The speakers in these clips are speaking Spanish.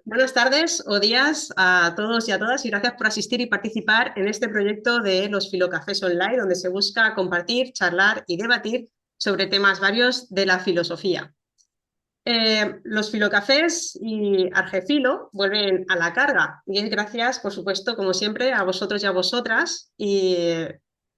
Buenas tardes o días a todos y a todas y gracias por asistir y participar en este proyecto de los Filocafés Online, donde se busca compartir, charlar y debatir sobre temas varios de la filosofía. Los Filocafés y Argefilo vuelven a la carga y es gracias, por supuesto, como siempre, a vosotros y a vosotras y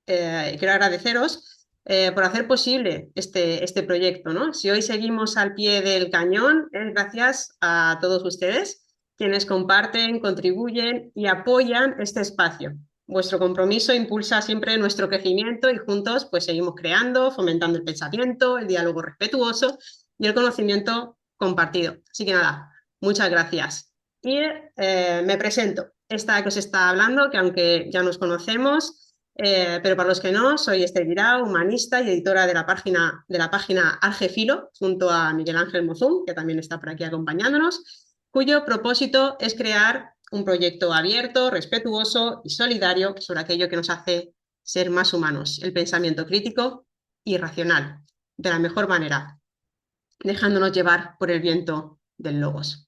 quiero agradeceros por hacer posible este proyecto, ¿no? Si hoy seguimos al pie del cañón es gracias a todos ustedes quienes comparten, contribuyen y apoyan este espacio. Vuestro compromiso impulsa siempre nuestro crecimiento y juntos pues seguimos creando, fomentando el pensamiento, el diálogo respetuoso y el conocimiento compartido. Así que nada, muchas gracias. Y me presento. Esta que os está hablando, que aunque ya nos conocemos, pero para los que no, soy Esther Guirao, humanista y editora de la página Argefilo, junto a Miguel Ángel Mozún, que también está por aquí acompañándonos, cuyo propósito es crear un proyecto abierto, respetuoso y solidario sobre aquello que nos hace ser más humanos, el pensamiento crítico y racional, de la mejor manera, dejándonos llevar por el viento del logos.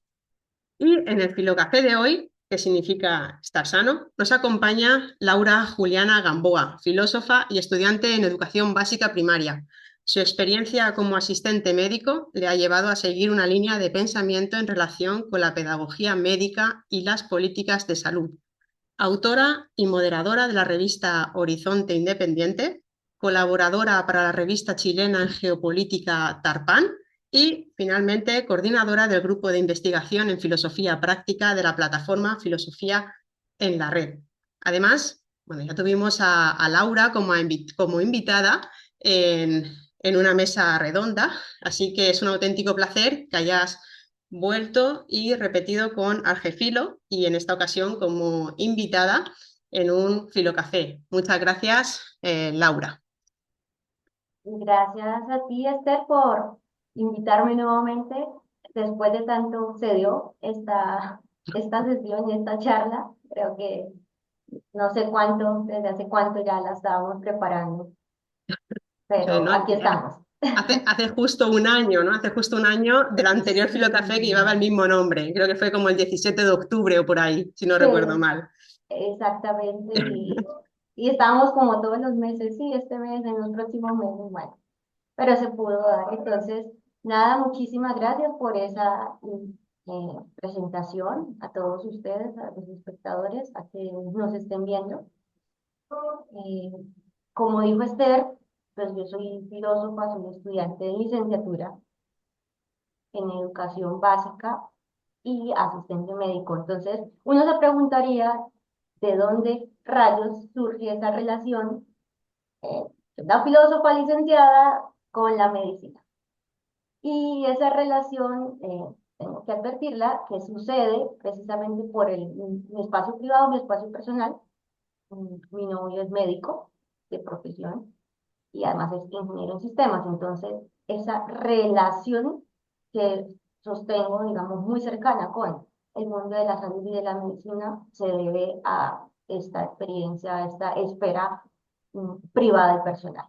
Y en el Filocafé de hoy, que significa estar sano, nos acompaña Laura Juliana Gamboa, filósofa y estudiante en educación básica primaria. Su experiencia como asistente médico le ha llevado a seguir una línea de pensamiento en relación con la pedagogía médica y las políticas de salud. Autora y moderadora de la revista Horizonte Independiente, colaboradora para la revista chilena en geopolítica Tarpan y, finalmente, coordinadora del grupo de investigación en filosofía práctica de la plataforma Filosofía en la Red. Además, bueno, ya tuvimos a Laura como invitada en una mesa redonda, así que es un auténtico placer que hayas vuelto y repetido con Argefilo y en esta ocasión como invitada en un Filocafé. Muchas gracias, Laura. Gracias a ti, Esther, por invitarme nuevamente. Después de tanto se dio esta sesión y esta charla. Creo que no sé cuánto, desde hace cuánto ya la estábamos preparando, pero ¿No? aquí estamos. Hace justo un año, ¿no? Hace justo un año del anterior Filocafé que llevaba el mismo nombre. Creo que fue como el 17 de octubre o por ahí, si no Sí, recuerdo mal. exactamente. Y estábamos como todos los meses, sí, este mes, en los próximos meses, bueno, pero se pudo dar. Entonces, nada, muchísimas gracias por esa presentación a todos ustedes, a los espectadores, a que nos estén viendo. Eh, Como dijo Esther, pues yo soy filósofa, soy estudiante de licenciatura en educación básica y asistente médico. Entonces, uno se preguntaría de dónde rayos surge esa relación, eh, la filósofa licenciada con la medicina. Y esa relación, tengo que advertirla, que sucede precisamente por mi espacio privado, mi espacio personal. Mi novio es médico de profesión y además es ingeniero en sistemas. Entonces, esa relación que sostengo, digamos, muy cercana con el mundo de la salud y de la medicina se debe a esta experiencia, a esta esfera privada y personal,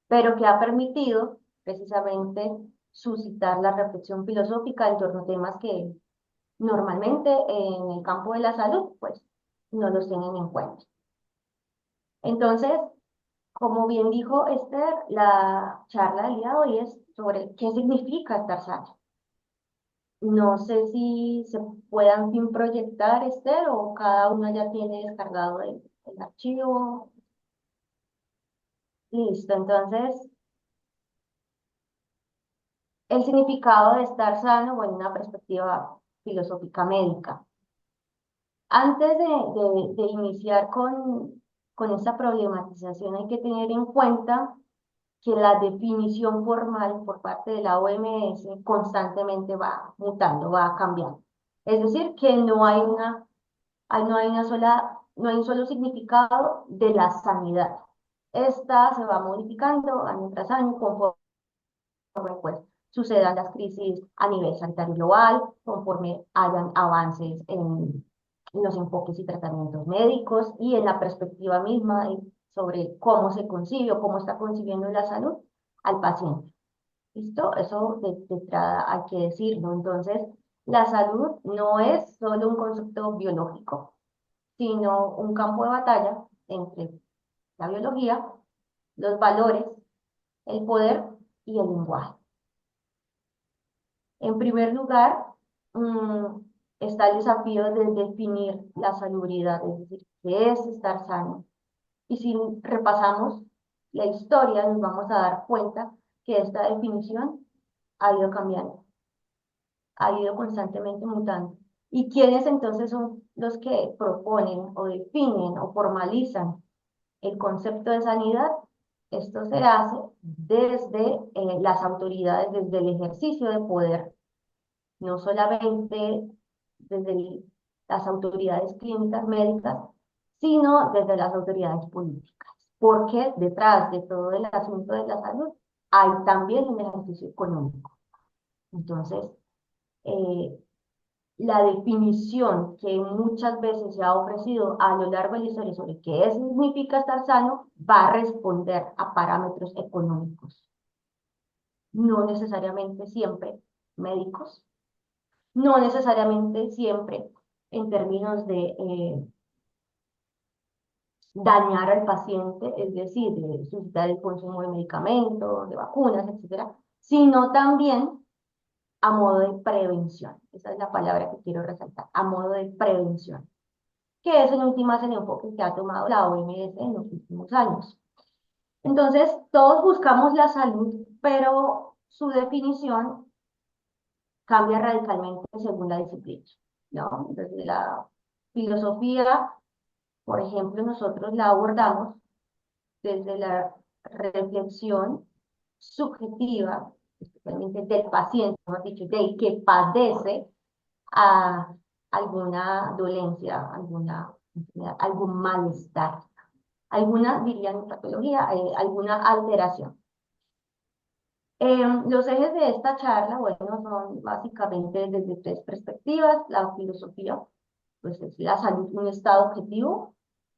pero que ha permitido precisamente suscitar la reflexión filosófica en torno a temas que normalmente en el campo de la salud, pues, no los tienen en cuenta. Entonces, como bien dijo Esther, la charla del día de hoy es sobre qué significa estar sano. No sé si se puedan sin proyectar, Esther, o cada uno ya tiene descargado el archivo. Listo, entonces, el significado de estar sano o en una perspectiva filosófica médica. Antes de iniciar con esta problematización, hay que tener en cuenta que la definición formal por parte de la OMS constantemente va mutando, va cambiando. Es decir, que no hay una sola, no hay un solo significado de la sanidad. Esta se va modificando año tras año conforme pues, sucedan las crisis a nivel sanitario global, conforme hayan avances en los enfoques y tratamientos médicos y en la perspectiva misma sobre cómo se concibe o cómo está concibiendo la salud al paciente. ¿Listo? Eso de entrada hay que decirlo. Entonces, La salud no es solo un concepto biológico, sino un campo de batalla entre la biología, los valores, el poder y el lenguaje. En primer lugar, mm, está el desafío de definir la salubridad, es decir, qué es estar sano. Y si repasamos la historia, nos vamos a dar cuenta que esta definición ha ido cambiando, ha ido constantemente mutando. ¿Y quiénes entonces son los que proponen o definen o formalizan el concepto de sanidad? Esto se hace desde las autoridades, desde el ejercicio de poder, no solamente desde las autoridades clínicas médicas, sino desde las autoridades políticas. Porque detrás de todo el asunto de la salud hay también un ejercicio económico. Entonces, eh, la definición que muchas veces se ha ofrecido a lo largo de la historia sobre qué significa estar sano va a responder a parámetros económicos, no necesariamente siempre médicos, no necesariamente siempre en términos de dañar al paciente, es decir, de suscitar el consumo de medicamentos, de vacunas, etcétera, sino también a modo de prevención. Esa es la palabra que quiero resaltar, a modo de prevención, que es en últimas el enfoque que ha tomado la OMS en los últimos años. Entonces, todos buscamos la salud, pero su definición cambia radicalmente según la disciplina, ¿no? Desde la filosofía, por ejemplo, nosotros la abordamos desde la reflexión subjetiva, especialmente del paciente, hemos dicho, del que padece a alguna dolencia, alguna enfermedad, algún malestar, alguna, dirían en patología, alguna alteración. Los ejes de esta charla, bueno, son básicamente desde tres perspectivas. La filosofía, pues es la salud, un estado objetivo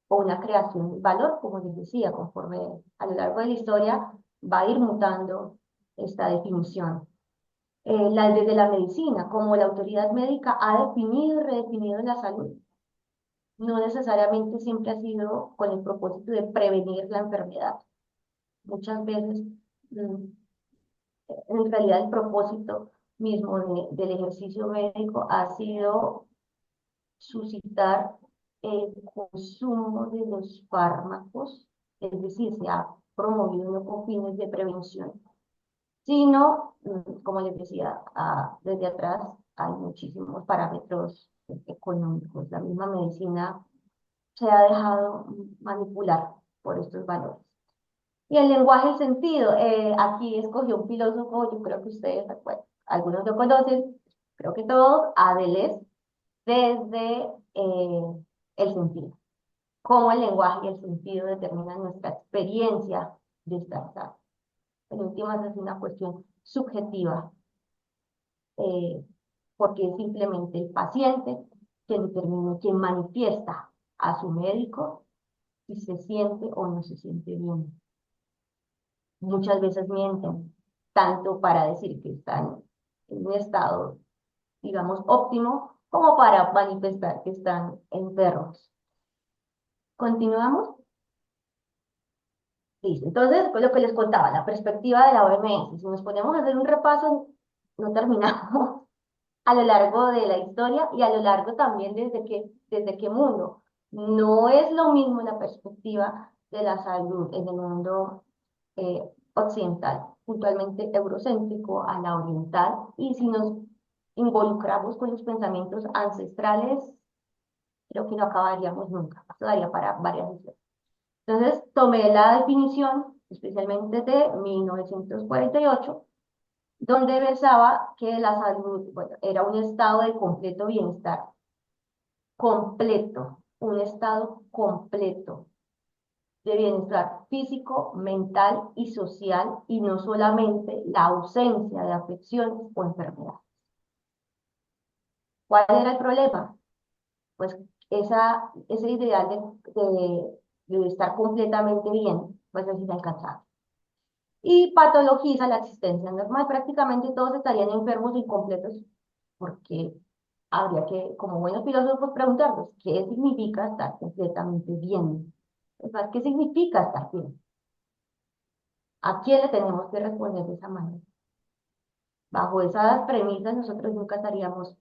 o una creación de valor, como les decía, conforme a lo largo de la historia va a ir mutando esta definición. Desde la medicina, como la autoridad médica ha definido y redefinido la salud, no necesariamente siempre ha sido con el propósito de prevenir la enfermedad. Muchas veces mm, en realidad el propósito mismo del ejercicio médico ha sido suscitar el consumo de los fármacos, es decir, se ha promovido no con fines de prevención, sino, como les decía, desde atrás hay muchísimos parámetros económicos. La misma medicina se ha dejado manipular por estos valores. Y el lenguaje y sentido. Aquí escogió un filósofo, yo creo que ustedes, bueno, algunos lo conocen, creo que todos, a Deleuze, desde el sentido. Cómo el lenguaje y el sentido determinan nuestra experiencia de estar sano. En últimas es una cuestión subjetiva, eh, porque es simplemente el paciente quien determina, quien manifiesta a su médico si se siente o no se siente bien. Muchas veces mienten, tanto para decir que están en un estado, digamos, óptimo, como para manifestar que están enfermos. ¿Continuamos? Listo. Entonces, pues lo que les contaba, la perspectiva de la OMS. Si nos ponemos a hacer un repaso, no terminamos a lo largo de la historia y a lo largo también desde qué mundo. No es lo mismo la perspectiva de la salud en el mundo occidental, puntualmente eurocéntrico, a la oriental, y si nos involucramos con los pensamientos ancestrales, creo que no acabaríamos nunca, esto daría para varias sesiones. Entonces, tomé la definición, especialmente de 1948, donde versaba que la salud, bueno, era un estado de completo bienestar, completo, un estado completo de bienestar físico, mental y social, y no solamente la ausencia de afecciones o enfermedades. ¿Cuál era el problema? Pues ese ideal de estar completamente bien, pues es inalcanzable. Y patologiza la existencia normal. Prácticamente todos estarían enfermos y incompletos porque habría que, como buenos filósofos, preguntarnos qué significa estar completamente bien. Es más, ¿qué significa estar bien? ¿A quién le tenemos que responder de esa manera? Bajo esas premisas nosotros nunca estaríamos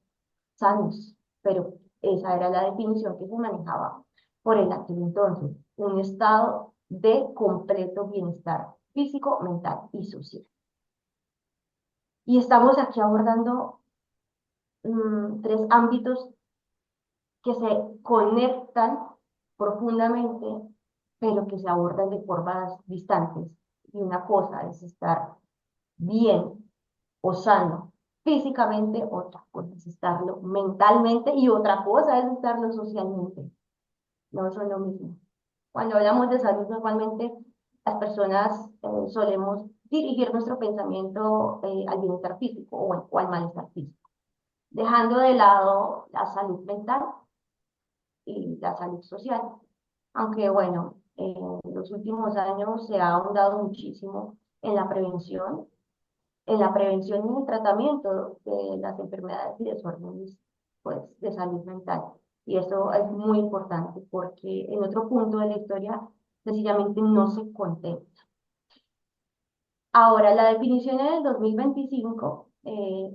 sanos, pero esa era la definición que se manejaba por el aquel entonces, un estado de completo bienestar físico, mental y social. Y estamos aquí abordando tres ámbitos que se conectan profundamente, pero que se abordan de formas distantes. Y una cosa es estar bien o sano físicamente, otra cosa es estarlo mentalmente y otra cosa es estarlo socialmente. No son lo mismo. Cuando hablamos de salud, normalmente las personas solemos dirigir nuestro pensamiento al bienestar físico o al malestar físico, dejando de lado la salud mental y la salud social. Aunque bueno, en los últimos años se ha ahondado muchísimo en la prevención y en el tratamiento de las enfermedades y desórdenes pues, de salud mental. Y eso es muy importante porque en otro punto de la historia sencillamente no se contempla. Ahora, la definición en el 2025,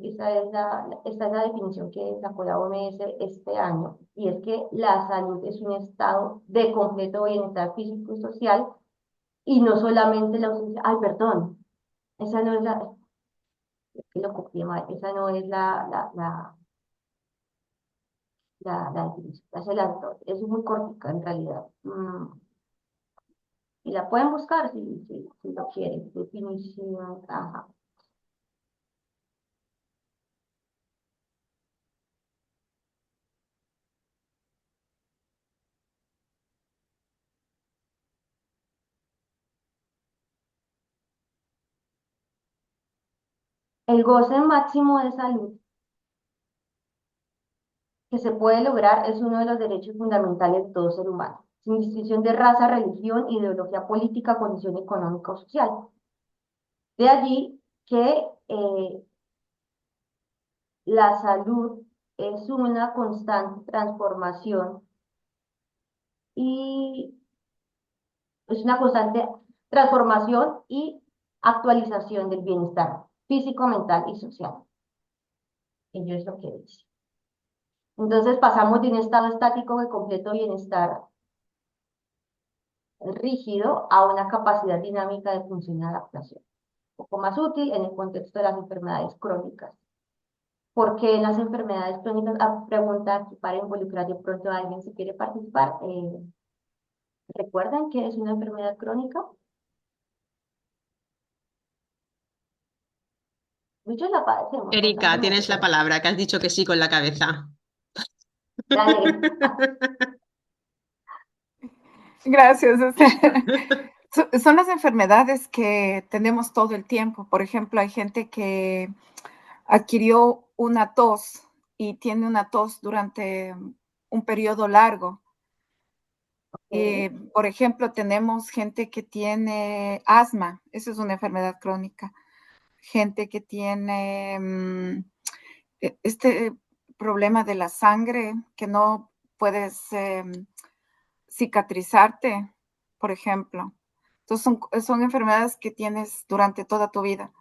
esta es la definición que sacó la OMS este año, y es que la salud es un estado de completo bienestar físico y social, y no solamente la ausencia, ay, perdón, esa no es la, que lo copié mal, esa no es la definición, esa es muy cortica en realidad. Y la pueden buscar si lo quieren, definición, ajá. El goce máximo de salud que se puede lograr es uno de los derechos fundamentales de todo ser humano, sin distinción de raza, religión, ideología política, condición económica o social. De allí que la salud es una constante transformación y es una constante transformación y actualización del bienestar físico, mental y social. Ello es lo que dice. Entonces pasamos de un estado estático de completo bienestar rígido a una capacidad dinámica de función y adaptación, un poco más útil en el contexto de las enfermedades crónicas. ¿Por qué en las enfermedades crónicas? Pregunta aquí para involucrar de pronto a alguien si quiere participar. ¿Recuerdan qué es una enfermedad crónica? Muchos la padecemos Erika, constantemente, tienes la pero palabra, que has dicho que sí con la cabeza. dale. Gracias. Son las enfermedades que tenemos todo el tiempo. Por ejemplo, hay gente que adquirió una tos y tiene una tos durante un periodo largo. Por ejemplo, tenemos gente que tiene asma, eso es una enfermedad crónica. Gente que tiene este problema de la sangre, que no puedes cicatrizarte, por ejemplo. Entonces son enfermedades que tienes durante toda tu vida,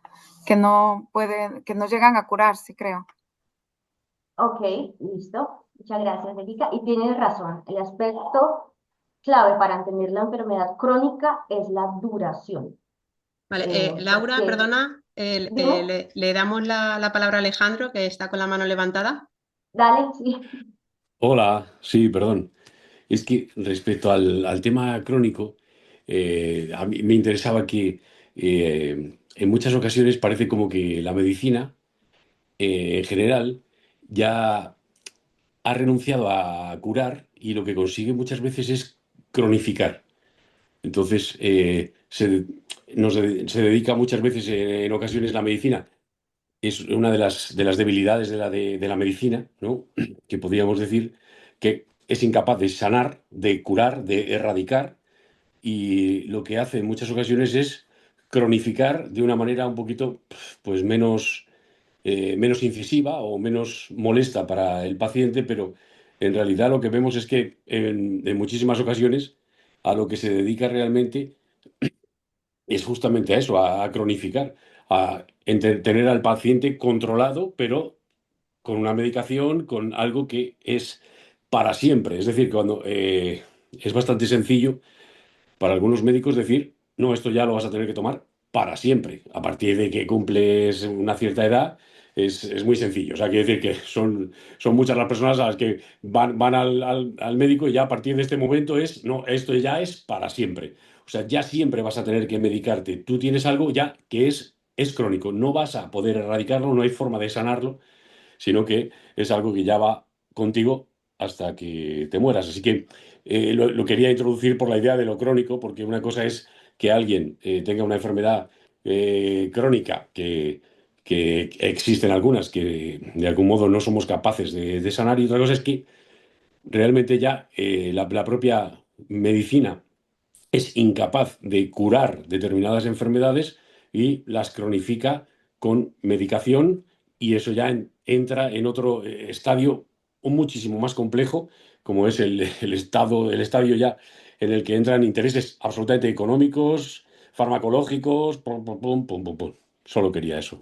que no llegan a curarse, creo. Ok, listo. Muchas gracias, Erika. Y tienes razón. El aspecto clave para entender la enfermedad crónica es la duración. Vale, Laura, Porque, perdona, dime, le damos la palabra a Alejandro, que está con la mano levantada. dale, sí. Hola, sí, perdón. Es que respecto al tema crónico, a mí me interesaba que en muchas ocasiones parece como que la medicina en general ya ha renunciado a curar y lo que consigue muchas veces es cronificar. Entonces, se dedica muchas veces en ocasiones la medicina. Es una de las debilidades de la medicina, ¿no? Que podríamos decir que es incapaz de sanar, de curar, de erradicar, y lo que hace en muchas ocasiones es cronificar de una manera un poquito pues, menos menos incisiva o menos molesta para el paciente, pero en realidad lo que vemos es que en muchísimas ocasiones a lo que se dedica realmente es justamente a eso, a cronificar, tener al paciente controlado, pero con una medicación, con algo que es para siempre. Es decir, cuando es bastante sencillo para algunos médicos decir, no, esto ya lo vas a tener que tomar para siempre. A partir de que cumples una cierta edad, es muy sencillo. O sea, quiere decir que son muchas las personas a las que van al médico y ya a partir de este momento es, no, esto ya es para siempre. O sea, ya siempre vas a tener que medicarte. Tú tienes algo ya que es crónico. No vas a poder erradicarlo, no hay forma de sanarlo, sino que es algo que ya va contigo hasta que te mueras. Así que lo quería introducir por la idea de lo crónico, porque una cosa es que alguien tenga una enfermedad crónica, que existen algunas que de algún modo no somos capaces de sanar, y otra cosa es que realmente ya la propia medicina es incapaz de curar determinadas enfermedades y las cronifica con medicación, y eso ya entra en otro estadio muchísimo más complejo, como es el estadio ya en el que entran intereses absolutamente económicos, farmacológicos, pum, pum, pum, pum, pum, pum. Solo quería eso.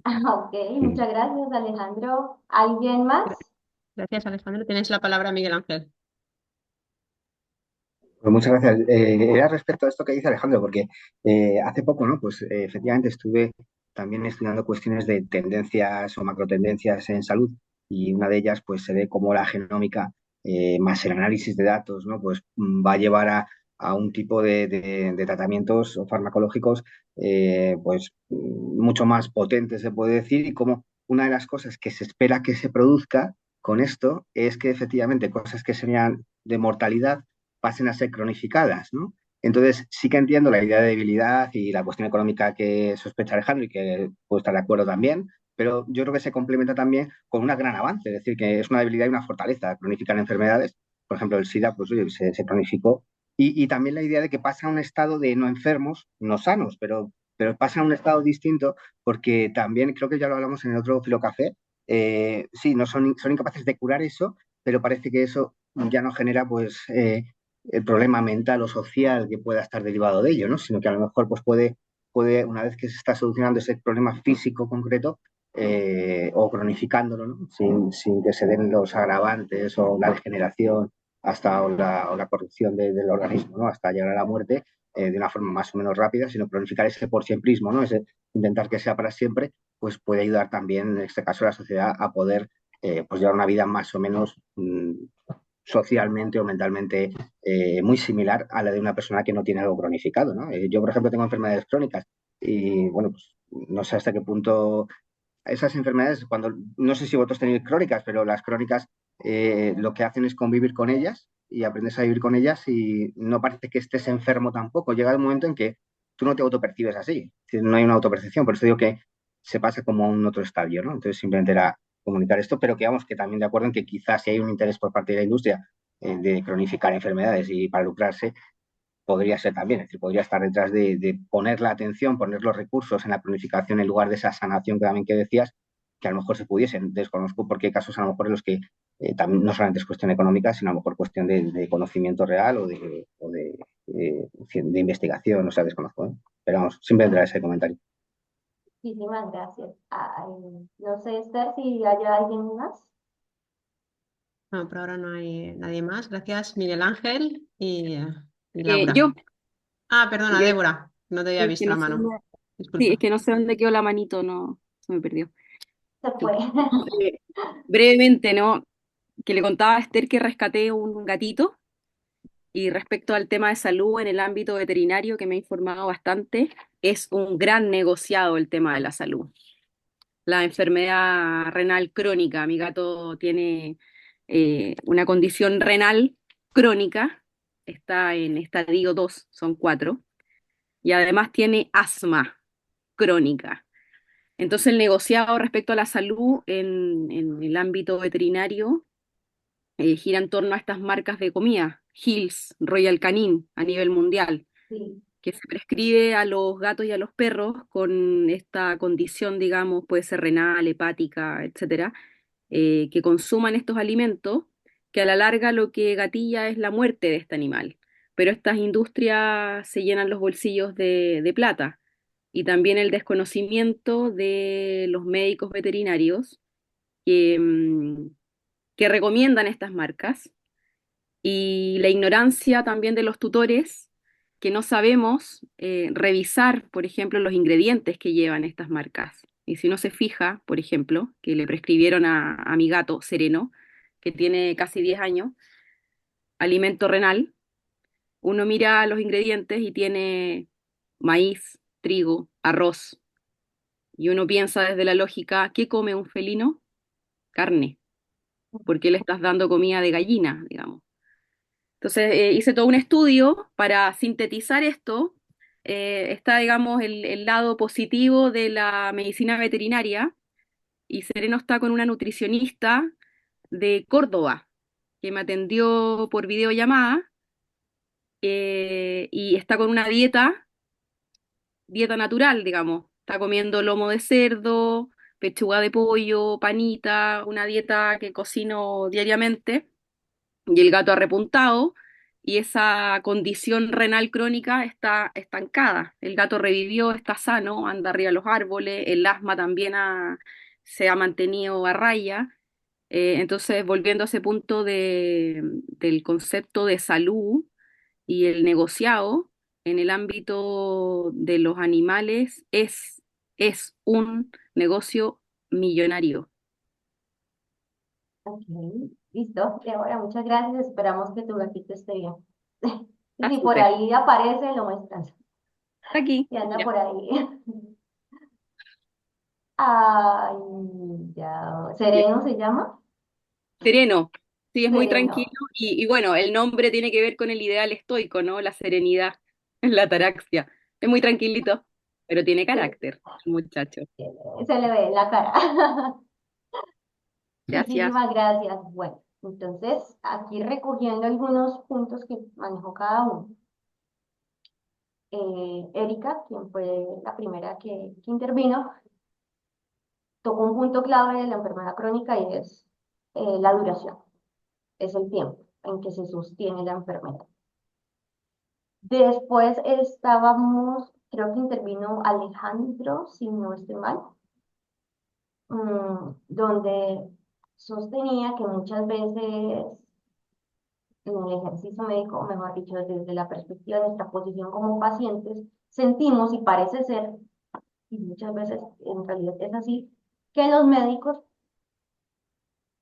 Ok, Mm. muchas gracias, Alejandro. ¿Alguien Gra- más? Gracias, Alejandro. Tienes la palabra, Miguel Ángel. Pues muchas gracias. Era respecto a esto que dice Alejandro, porque hace poco, ¿no? Pues efectivamente estuve también estudiando cuestiones de tendencias o macrotendencias en salud, y una de ellas pues se ve cómo la genómica más el análisis de datos, ¿no? Pues va a llevar a un tipo de tratamientos farmacológicos pues mucho más potentes, se puede decir, y como una de las cosas que se espera que se produzca con esto es que efectivamente cosas que serían de mortalidad pasen a ser cronificadas, ¿no? Entonces, sí que entiendo la idea de debilidad y la cuestión económica que sospecha Alejandro, y que puedo estar de acuerdo también, pero yo creo que se complementa también con un gran avance, es decir, que es una debilidad y una fortaleza cronificar enfermedades. Por ejemplo, el SIDA, pues oye, se cronificó. Y también la idea de que pasa a un estado de no enfermos, no sanos, pero pasa a un estado distinto, porque también creo que ya lo hablamos en el otro Filocafé. Sí, no son incapaces de curar eso, pero parece que eso ya no genera pues el problema mental o social que pueda estar derivado de ello, ¿no? Sino que a lo mejor pues puede, una vez que se está solucionando ese problema físico concreto, o cronificándolo, ¿no? Sin que se den los agravantes o la degeneración hasta o la corrupción del organismo, ¿no? Hasta llegar a la muerte de una forma más o menos rápida, sino cronificar ese por siemprismo, ¿no? Ese intentar que sea para siempre, pues puede ayudar también, en este caso, a la sociedad a poder pues llevar una vida más o menos socialmente o mentalmente muy similar a la de una persona que no tiene algo cronificado, ¿no? Yo, por ejemplo, tengo enfermedades crónicas y, bueno, pues no sé hasta qué punto esas enfermedades, cuando, no sé si vosotros tenéis crónicas, pero las crónicas lo que hacen es convivir con ellas y aprendes a vivir con ellas, y no parece que estés enfermo tampoco. Llega el momento en que tú no te autopercibes así, es decir, no hay una autopercepción, por eso digo que se pasa como a un otro estadio, ¿no? Entonces simplemente era comunicar esto, pero que vamos, que también de acuerdo en que quizás si hay un interés por parte de la industria de cronificar enfermedades y para lucrarse, podría ser también, es decir, podría estar detrás de poner la atención, poner los recursos en la planificación en lugar de esa sanación que también que decías, que a lo mejor se pudiesen. Desconozco por qué casos a lo mejor en los que también no solamente es cuestión económica, sino a lo mejor cuestión de conocimiento real o de investigación, o sea, desconozco, ¿eh? Pero vamos, siempre entra ese comentario. Muchísimas gracias. No sé, Esther, si hay alguien más. No, por ahora no hay nadie más. Gracias, Miguel Ángel y Yo, Laura. Ah, perdona, que, Débora. No te había sí, que visto la no sé mano. sí, es Disculpa. que no sé dónde quedó la manito, no, se me perdió. Se fue. Eh, brevemente, ¿no? Que le contaba a Esther que rescaté un gatito, y respecto al tema de salud en el ámbito veterinario, que me he informado bastante, es un gran negociado el tema de la salud. La enfermedad renal crónica, mi gato tiene una condición renal crónica, está en estadio 2, son 4, y además tiene asma crónica. Entonces, el negociado respecto a la salud en el ámbito veterinario gira en torno a estas marcas de comida, Hills, Royal Canin, a nivel mundial. Sí. que se prescribe a los gatos y a los perros con esta condición, digamos, puede ser renal, hepática, etcétera, que consuman estos alimentos, que a la larga lo que gatilla es la muerte de este animal. Pero estas industrias se llenan los bolsillos de plata y también el desconocimiento de los médicos veterinarios que, que recomiendan estas marcas y la ignorancia también de los tutores que no sabemos revisar, por ejemplo, los ingredientes que llevan estas marcas. Y si uno se fija, por ejemplo, que le prescribieron a mi gato Sereno, que tiene casi 10 años, alimento renal, uno mira los ingredientes y tiene maíz, trigo, arroz, y uno piensa desde la lógica, ¿qué come un felino? Carne. ¿Por qué le estás dando comida de gallina, digamos? Entonces hice todo un estudio para sintetizar esto. Está, digamos, el lado positivo de la medicina veterinaria y Sereno está con una nutricionista de Córdoba que me atendió por videollamada y está con una dieta natural, digamos. Está comiendo lomo de cerdo, pechuga de pollo, panita, una dieta que cocino diariamente y el gato ha repuntado y esa condición renal crónica está estancada. El gato revivió, está sano, anda arriba de los árboles, el asma también se ha mantenido a raya. Entonces, volviendo a ese punto del concepto de salud y el negociado en el ámbito de los animales es un negocio millonario. Ok, listo. Y ahora, muchas gracias. Esperamos que tu gatito esté bien. Y Está si por súper. ahí aparece, lo muestras. Está aquí. Y anda Ya. por ahí. Ay, ya. ¿Sereno se llama? Sereno, sí, es muy tranquilo Sereno. y bueno, el nombre tiene que ver con el ideal estoico, ¿no? La serenidad, la ataraxia. Es muy tranquilito, pero tiene Se, carácter, el muchacho. se le ve en la cara. Gracias. Muchísimas gracias. Bueno, entonces aquí recogiendo algunos puntos que manejó cada uno. Erika, quien fue la primera que intervino, tocó un punto clave de la enfermedad crónica y es la duración, es el tiempo en que se sostiene la enfermedad. Después estábamos, creo que intervino Alejandro, si no estoy mal, donde sostenía que muchas veces en el ejercicio médico, mejor dicho, desde la perspectiva de nuestra posición como pacientes, sentimos y parece ser, y muchas veces en realidad es así, que los médicos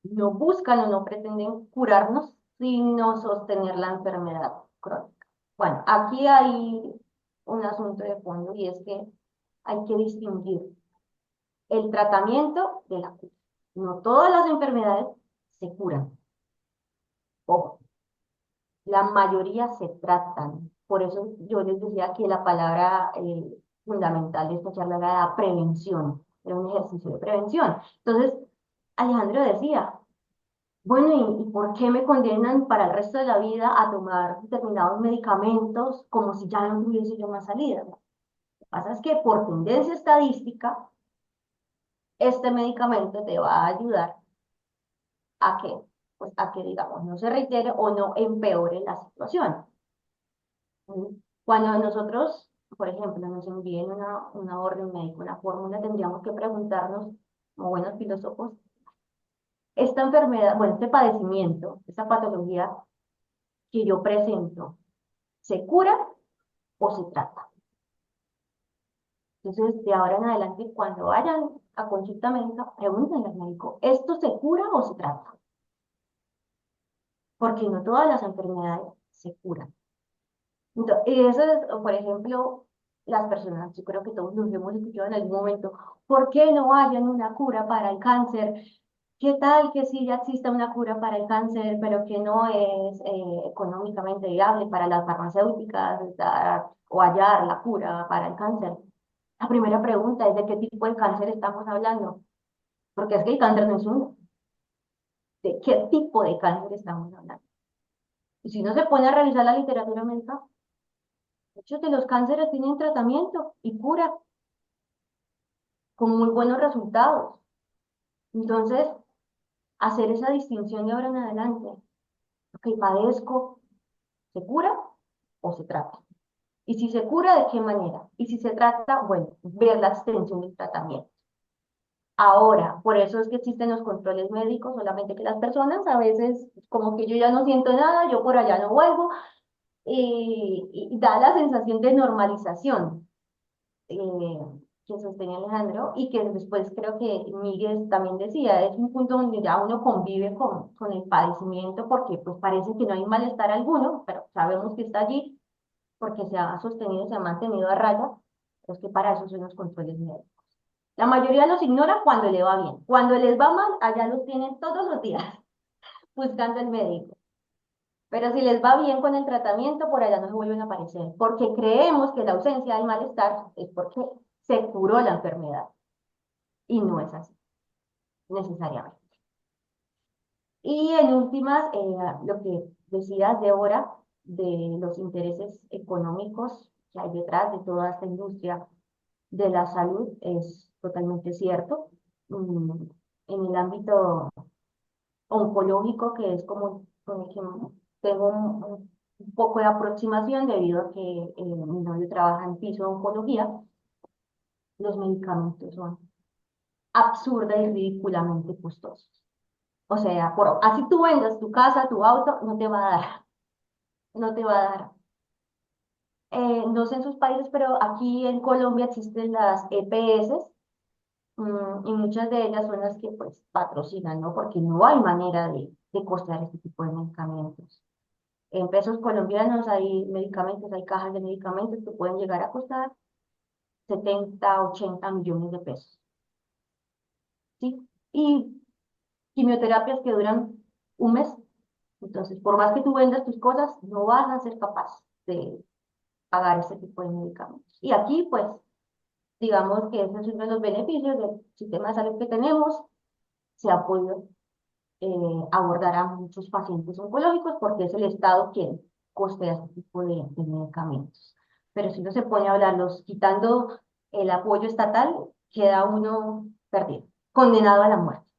no buscan o no pretenden curarnos, sino sostener la enfermedad crónica. Bueno, aquí hay un asunto de fondo y es que hay que distinguir el tratamiento de la cura. No todas las enfermedades se curan. Ojo, la mayoría se tratan. Por eso yo les decía que la palabra fundamental de esta charla era la prevención, era un ejercicio de prevención. Entonces, Alejandro decía, bueno, ¿y por qué me condenan para el resto de la vida a tomar determinados medicamentos como si ya no tuviese yo más salida? Lo que pasa es que por tendencia estadística, este medicamento te va a ayudar a que, pues, a que, digamos, no se reitere o no empeore la situación. Cuando nosotros, por ejemplo, nos envíen una orden médica, una fórmula, tendríamos que preguntarnos, como buenos filósofos, esta enfermedad, bueno, este padecimiento, esta patología que yo presento, ¿se cura o se trata? Entonces, de ahora en adelante, cuando vayan a consulta médica, pregúntenle al médico, ¿esto se cura o se trata? Porque no todas las enfermedades se curan. Entonces, y eso es, por ejemplo, las personas, yo creo que todos nos hemos escuchado en algún momento, ¿por qué no hay una cura para el cáncer? ¿Qué tal que sí ya exista una cura para el cáncer, pero que no es económicamente viable para las farmacéuticas dar o hallar la cura para el cáncer? La primera pregunta es de qué tipo de cáncer estamos hablando, porque es que el cáncer no es uno. ¿De qué tipo de cáncer estamos hablando? Y si no se pone a revisar la literatura médica, Muchos de los cánceres tienen tratamiento y cura con muy buenos resultados. Entonces, hacer esa distinción de ahora en adelante, ok, padezco, ¿se cura o se trata? Y si se cura, ¿de qué manera? Y si se trata, bueno, ver la extensión del tratamiento. Ahora, por eso es que existen los controles médicos, solamente que las personas a veces, como que yo ya no siento nada, yo por allá no vuelvo, y da la sensación de normalización que sostenía Alejandro, y que después creo que Miguel también decía, es un punto donde ya uno convive con el padecimiento, porque pues parece que no hay malestar alguno, pero sabemos que está allí, porque se ha sostenido, se ha mantenido a raya, pues que para eso son los controles médicos. La mayoría los ignora cuando le va bien. Cuando les va mal, allá los tienen todos los días buscando el médico. Pero si les va bien con el tratamiento, por allá no se vuelven a aparecer, porque creemos que la ausencia del malestar es porque se curó la enfermedad. Y no es así, necesariamente. Y en últimas, lo que decías, Débora, de los intereses económicos que hay detrás de toda esta industria de la salud, es totalmente cierto. En el ámbito oncológico, que es como con el que tengo un poco de aproximación debido a que mi novio trabaja en piso de oncología, los medicamentos son absurda y ridículamente costosos. O sea, así tú vendas tu casa, tu auto, no te va a dar, no te va a dar. No sé en sus países, pero aquí en Colombia existen las EPS, y muchas de ellas son las que pues patrocinan, ¿no? Porque no hay manera de costear este tipo de medicamentos. En pesos colombianos hay medicamentos, hay cajas de medicamentos que pueden llegar a costar 70, 80 millones de pesos, ¿sí? Y quimioterapias que duran un mes. Entonces, por más que tú vendas tus cosas, no vas a ser capaz de pagar ese tipo de medicamentos. Y aquí, pues, digamos que ese es uno de los beneficios del sistema de salud que tenemos. Se ha podido abordar a muchos pacientes oncológicos porque es el Estado quien costea este tipo de medicamentos. Pero si no se pone a hablarlos quitando el apoyo estatal, queda uno perdido, condenado a la muerte.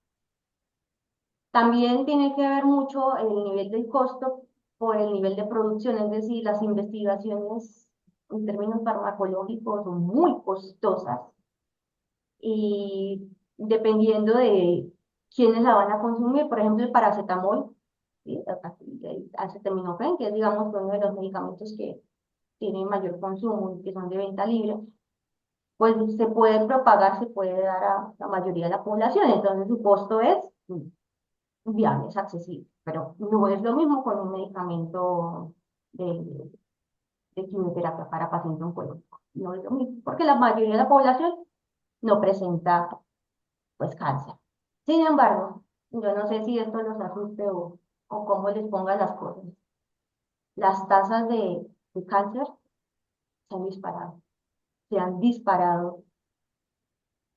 También tiene que ver mucho el nivel del costo por el nivel de producción, es decir, las investigaciones en términos farmacológicos son muy costosas y dependiendo de quiénes la van a consumir, por ejemplo, el paracetamol, ¿sí? El acetaminofén, que es, digamos, uno de los medicamentos que tienen mayor consumo y que son de venta libre, pues se puede propagar, se puede dar a la mayoría de la población, entonces su costo es viable, es accesible, pero no es lo mismo con un medicamento de, de quimioterapia para pacientes oncológicos, no es lo mismo, porque la mayoría de la población no presenta pues cáncer. Sin embargo, yo no sé si esto los asuste o cómo les pongan las cosas. Las tasas de cáncer se han disparado, se han disparado.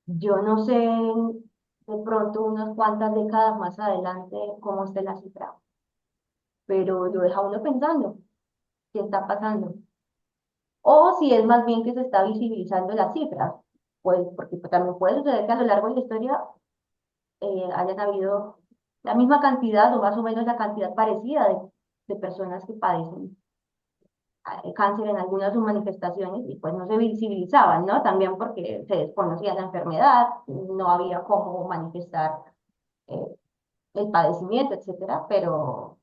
Yo no sé de pronto unas cuantas décadas más adelante cómo esté la cifra, pero lo deja uno pensando qué está pasando. O si es más bien que se está visibilizando las cifras, pues porque también puede suceder que a lo largo de la historia hayan habido la misma cantidad o más o menos la cantidad parecida de personas que padecen cáncer en algunas de sus manifestaciones y pues no se visibilizaban, ¿no? También porque se desconocía la enfermedad, no había cómo manifestar eh, el padecimiento, etcétera, pero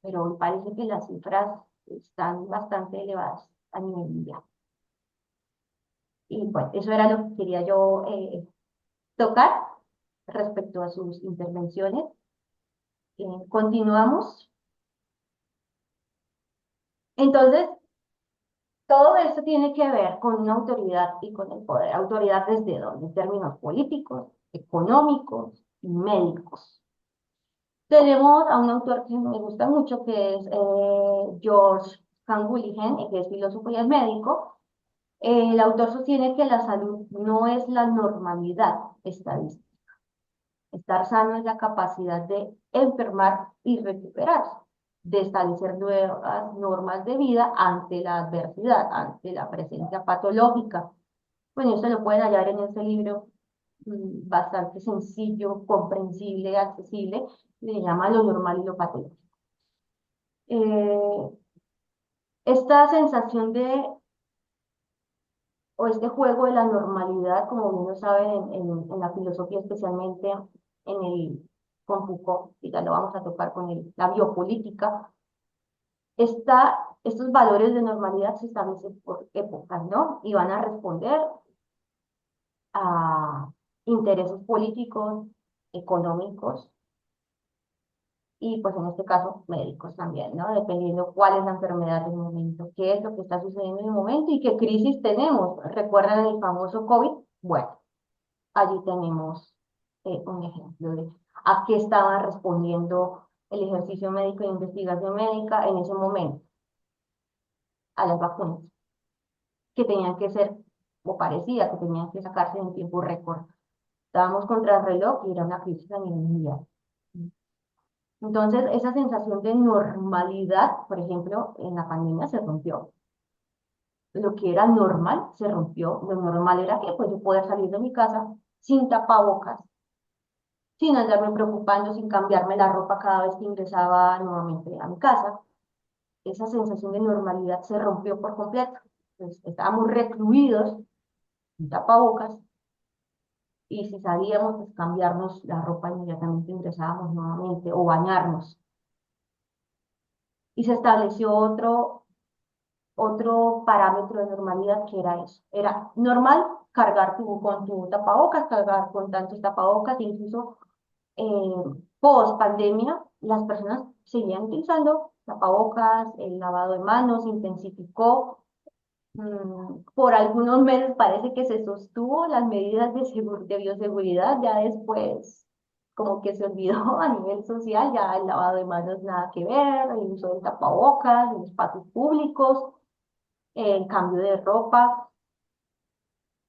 me parece que las cifras están bastante elevadas a nivel mundial. Y pues eso era lo que quería yo tocar respecto a sus intervenciones. Continuamos. Entonces, todo esto tiene que ver con una autoridad y con el poder. ¿Autoridad desde dónde? En términos políticos, económicos y médicos. Tenemos a un autor que me gusta mucho, que es George Canguilhem, que es filósofo y es médico. El autor sostiene que la salud no es la normalidad estadística. Estar sano es la capacidad de enfermar y recuperarse. de establecer nuevas normas de vida ante la adversidad, ante la presencia patológica. Bueno, esto lo pueden hallar en este libro bastante sencillo, comprensible, accesible, se llama Lo normal y lo patológico. Esta sensación o este juego de la normalidad, como bien lo saben en la filosofía, especialmente con Foucault, y ya lo vamos a tocar con la biopolítica, estos valores de normalidad se establecen por épocas, ¿no? Y van a responder a intereses políticos, económicos y pues en este caso médicos también, ¿no? Dependiendo cuál es la enfermedad del momento, qué es lo que está sucediendo en el momento y qué crisis tenemos. ¿Recuerdan el famoso COVID? Bueno, allí tenemos un ejemplo de a qué estaba respondiendo el ejercicio médico e investigación médica en ese momento, a las vacunas, que tenían que ser, o parecía que tenían que sacarse en tiempo récord. Estábamos contra el reloj y era una crisis a nivel mundial. Entonces, esa sensación de normalidad, por ejemplo, en la pandemia se rompió. Lo que era normal se rompió. Lo normal era que pues, yo podía salir de mi casa sin tapabocas, sin andarme preocupando, sin cambiarme la ropa cada vez que ingresaba nuevamente a mi casa. Esa sensación de normalidad se rompió por completo. Pues, estábamos recluidos sin tapabocas y si salíamos, pues cambiarnos la ropa inmediatamente ingresábamos nuevamente o bañarnos. Y se estableció otro parámetro de normalidad que era eso. Era normal cargar con tu tapabocas, cargar con tantos tapabocas, incluso post pandemia, las personas seguían utilizando tapabocas, el lavado de manos se intensificó. Por algunos meses parece que se sostuvo las medidas de bioseguridad, ya después como que se olvidó a nivel social, ya el lavado de manos nada que ver, el uso del tapabocas en espacios públicos, el cambio de ropa,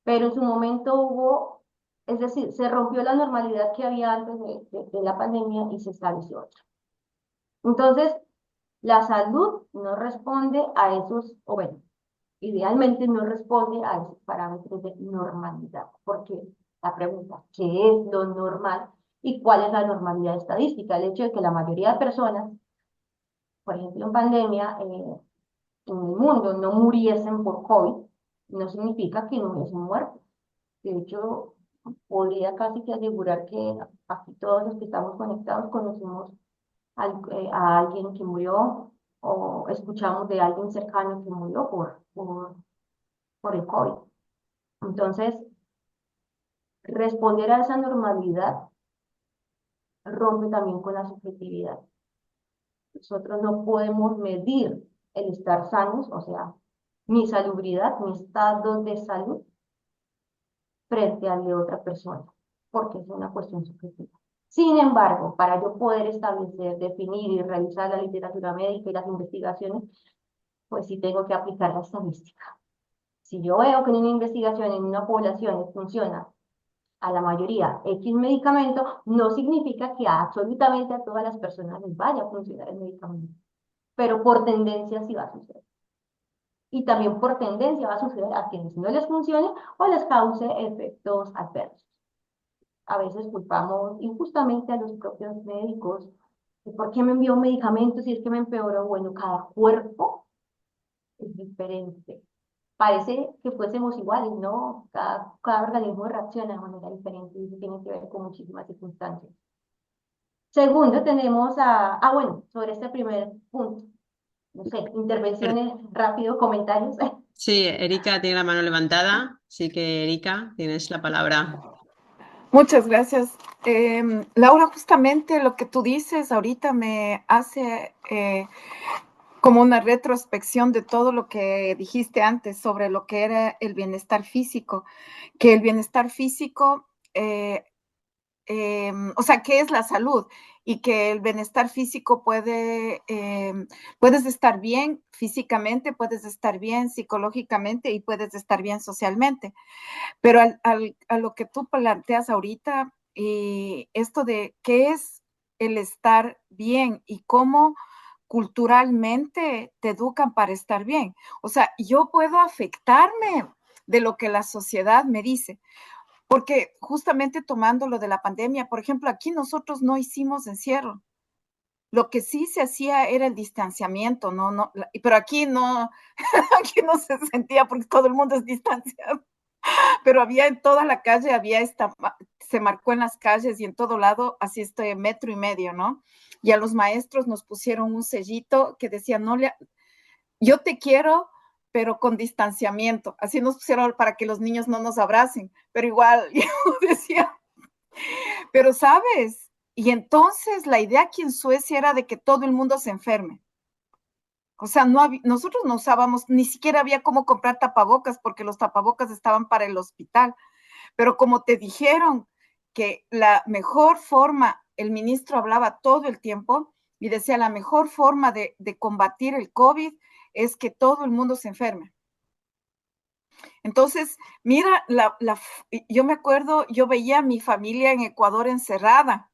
pero en su momento hubo, es decir, se rompió la normalidad que había antes de la pandemia y se estableció otra. Entonces, la salud no responde a esos, o bueno, idealmente no responde a esos parámetros de normalidad, porque la pregunta, ¿qué es lo normal y cuál es la normalidad estadística? El hecho de que la mayoría de personas, por ejemplo en pandemia, en el mundo no muriesen por COVID, no significa que no hubiesen muerto. De hecho, podría casi que asegurar que aquí todos los que estamos conectados conocemos a alguien que murió o escuchamos de alguien cercano que murió por el COVID. Entonces, responder a esa normalidad rompe también con la subjetividad. Nosotros no podemos medir el estar sanos, o sea, mi salubridad, mi estado de salud frente al de otra persona, porque es una cuestión subjetiva. Sin embargo, para yo poder establecer, definir y realizar la literatura médica y las investigaciones, pues sí tengo que aplicar la estadística. Si yo veo que en una investigación en una población funciona a la mayoría X medicamento, no significa que absolutamente a todas las personas les vaya a funcionar el medicamento, pero por tendencia sí va a suceder. Y también por tendencia va a suceder a quienes no les funcione o les cause efectos adversos. A veces culpamos injustamente a los propios médicos. ¿Por qué me envió un medicamento si es que me empeoró? Bueno, cada cuerpo es diferente. Parece que fuésemos iguales, ¿no? Cada organismo reacciona de manera diferente y eso tiene que ver con muchísimas circunstancias. Segundo, tenemos bueno, sobre este primer punto, no sé, intervenciones, rápido, comentarios. Sí, Erika tiene la mano levantada, así que Erika, tienes la palabra. Muchas gracias. Laura, justamente lo que tú dices ahorita me hace como una retrospección de todo lo que dijiste antes sobre lo que era el bienestar físico, que el bienestar físico, o sea, ¿qué es la salud? Y que el bienestar físico puedes estar bien físicamente, puedes estar bien psicológicamente y puedes estar bien socialmente. Pero a lo que tú planteas ahorita, esto de qué es el estar bien y cómo culturalmente te educan para estar bien. O sea, yo puedo afectarme de lo que la sociedad me dice, porque justamente tomando lo de la pandemia, por ejemplo, aquí nosotros no hicimos encierro. Lo que sí se hacía era el distanciamiento, pero aquí no, aquí no se sentía porque todo el mundo es distanciado, pero había en toda la calle, se marcó en las calles y en todo lado, así 1,5 metros, ¿no? Y a los maestros nos pusieron un sellito que decía, yo te quiero, pero con distanciamiento. Así nos pusieron para que los niños no nos abracen, pero igual yo decía, pero sabes, y entonces la idea aquí en Suecia era de que todo el mundo se enferme. O sea, nosotros no usábamos, ni siquiera había cómo comprar tapabocas porque los tapabocas estaban para el hospital. Pero como te dijeron que la mejor forma, el ministro hablaba todo el tiempo y decía, la mejor forma de combatir el COVID es que todo el mundo se enferme. Entonces, mira, yo me acuerdo, yo veía a mi familia en Ecuador encerrada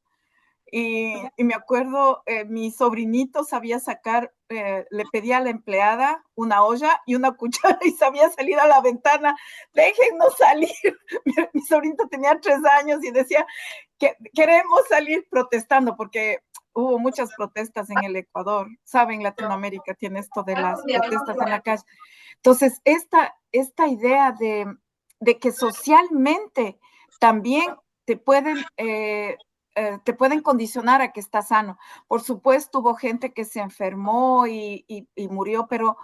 y me acuerdo, mi sobrinito sabía sacar, le pedía a la empleada una olla y una cuchara y sabía salir a la ventana, déjennos salir. Mi sobrinito tenía 3 años y decía que queremos salir protestando porque hubo muchas protestas en el Ecuador. Saben, Latinoamérica tiene esto de las protestas en la calle. Entonces, esta idea de que socialmente también te pueden, te pueden condicionar a que estás sano. Por supuesto, hubo gente que se enfermó y murió, pero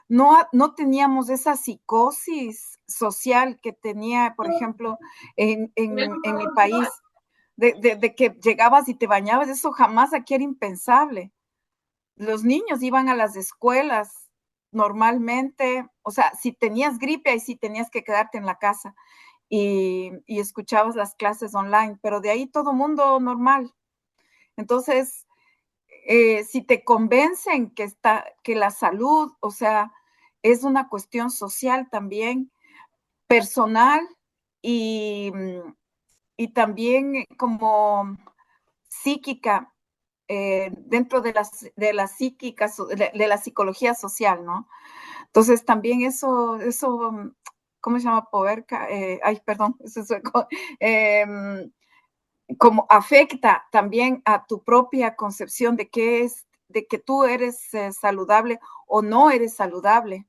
no teníamos esa psicosis social que tenía, por ejemplo, en mi país, de que llegabas y te bañabas. Eso jamás aquí era impensable. Los niños iban a las escuelas normalmente, o sea, si tenías gripe, ahí sí tenías que quedarte en la casa y escuchabas las clases online, pero de ahí todo mundo normal. Entonces, si te convencen que la salud, o sea, es una cuestión social también, personal y, también como psíquica, dentro de la psíquica, de la psicología social, ¿no? Entonces también eso, ¿cómo se llama? Poverca, ay, perdón, eso es sueco, como afecta también a tu propia concepción de qué es, de que tú eres saludable o no eres saludable.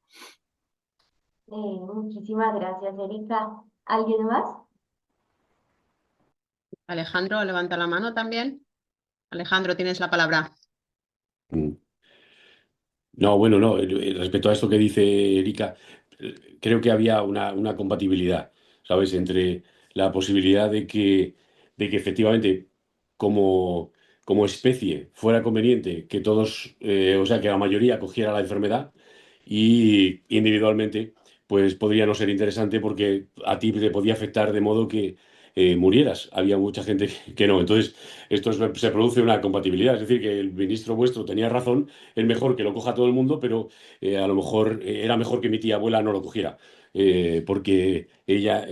Muchísimas gracias, Erika. ¿Alguien más? Alejandro, levanta la mano también. Alejandro, tienes la palabra. Mm. No, bueno, no. Respecto a esto que dice Erika, creo que había una compatibilidad, ¿sabes? Entre la posibilidad de que efectivamente, como, como especie, fuera conveniente que todos, o sea, que la mayoría cogiera la enfermedad y individualmente, pues podría no ser interesante porque a ti te podía afectar de modo que murieras. Había mucha gente que no. Entonces, se produce una compatibilidad. Es decir, que el ministro vuestro tenía razón, es mejor que lo coja todo el mundo, pero a lo mejor era mejor que mi tía abuela no lo cogiera, porque ella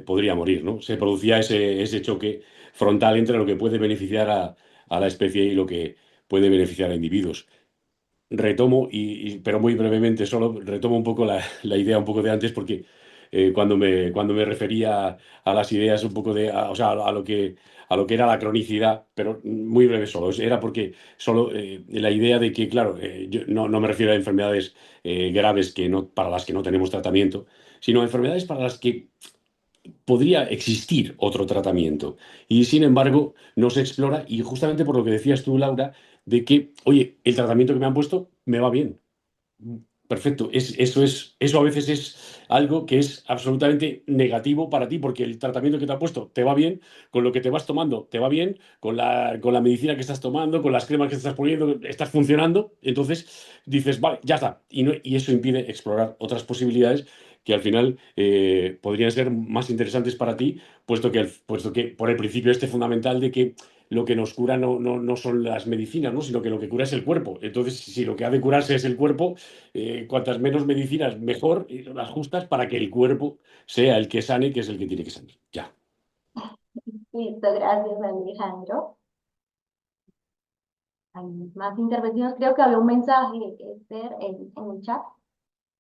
podría morir, ¿no? Se producía ese choque frontal entre lo que puede beneficiar a la especie y lo que puede beneficiar a individuos. Retomo, pero muy brevemente, solo retomo un poco la idea un poco de antes, porque cuando me refería a las ideas un poco o sea, a lo que era la cronicidad, pero muy breve solo, era porque solo la idea de que, claro, yo no me refiero a enfermedades graves para las que no tenemos tratamiento, sino a enfermedades para las que podría existir otro tratamiento. Y sin embargo, no se explora, y justamente por lo que decías tú, Laura, de que, oye, el tratamiento que me han puesto me va bien. Perfecto. Eso a veces es algo que es absolutamente negativo para ti, porque el tratamiento que te ha puesto te va bien, con lo que te vas tomando te va bien, con la medicina que estás tomando, con las cremas que te estás poniendo, estás funcionando. Entonces dices, vale, ya está. Y eso impide explorar otras posibilidades que al final podrían ser más interesantes para ti, puesto que por el principio este fundamental de que lo que nos cura no son las medicinas, ¿no? Sino que lo que cura es el cuerpo. Entonces, si lo que ha de curarse es el cuerpo, cuantas menos medicinas, mejor, las justas para que el cuerpo sea el que sane, que es el que tiene que sanar. Ya. Listo, gracias, Alejandro. hay más intervenciones. Creo que había un mensaje, Esther, en el chat.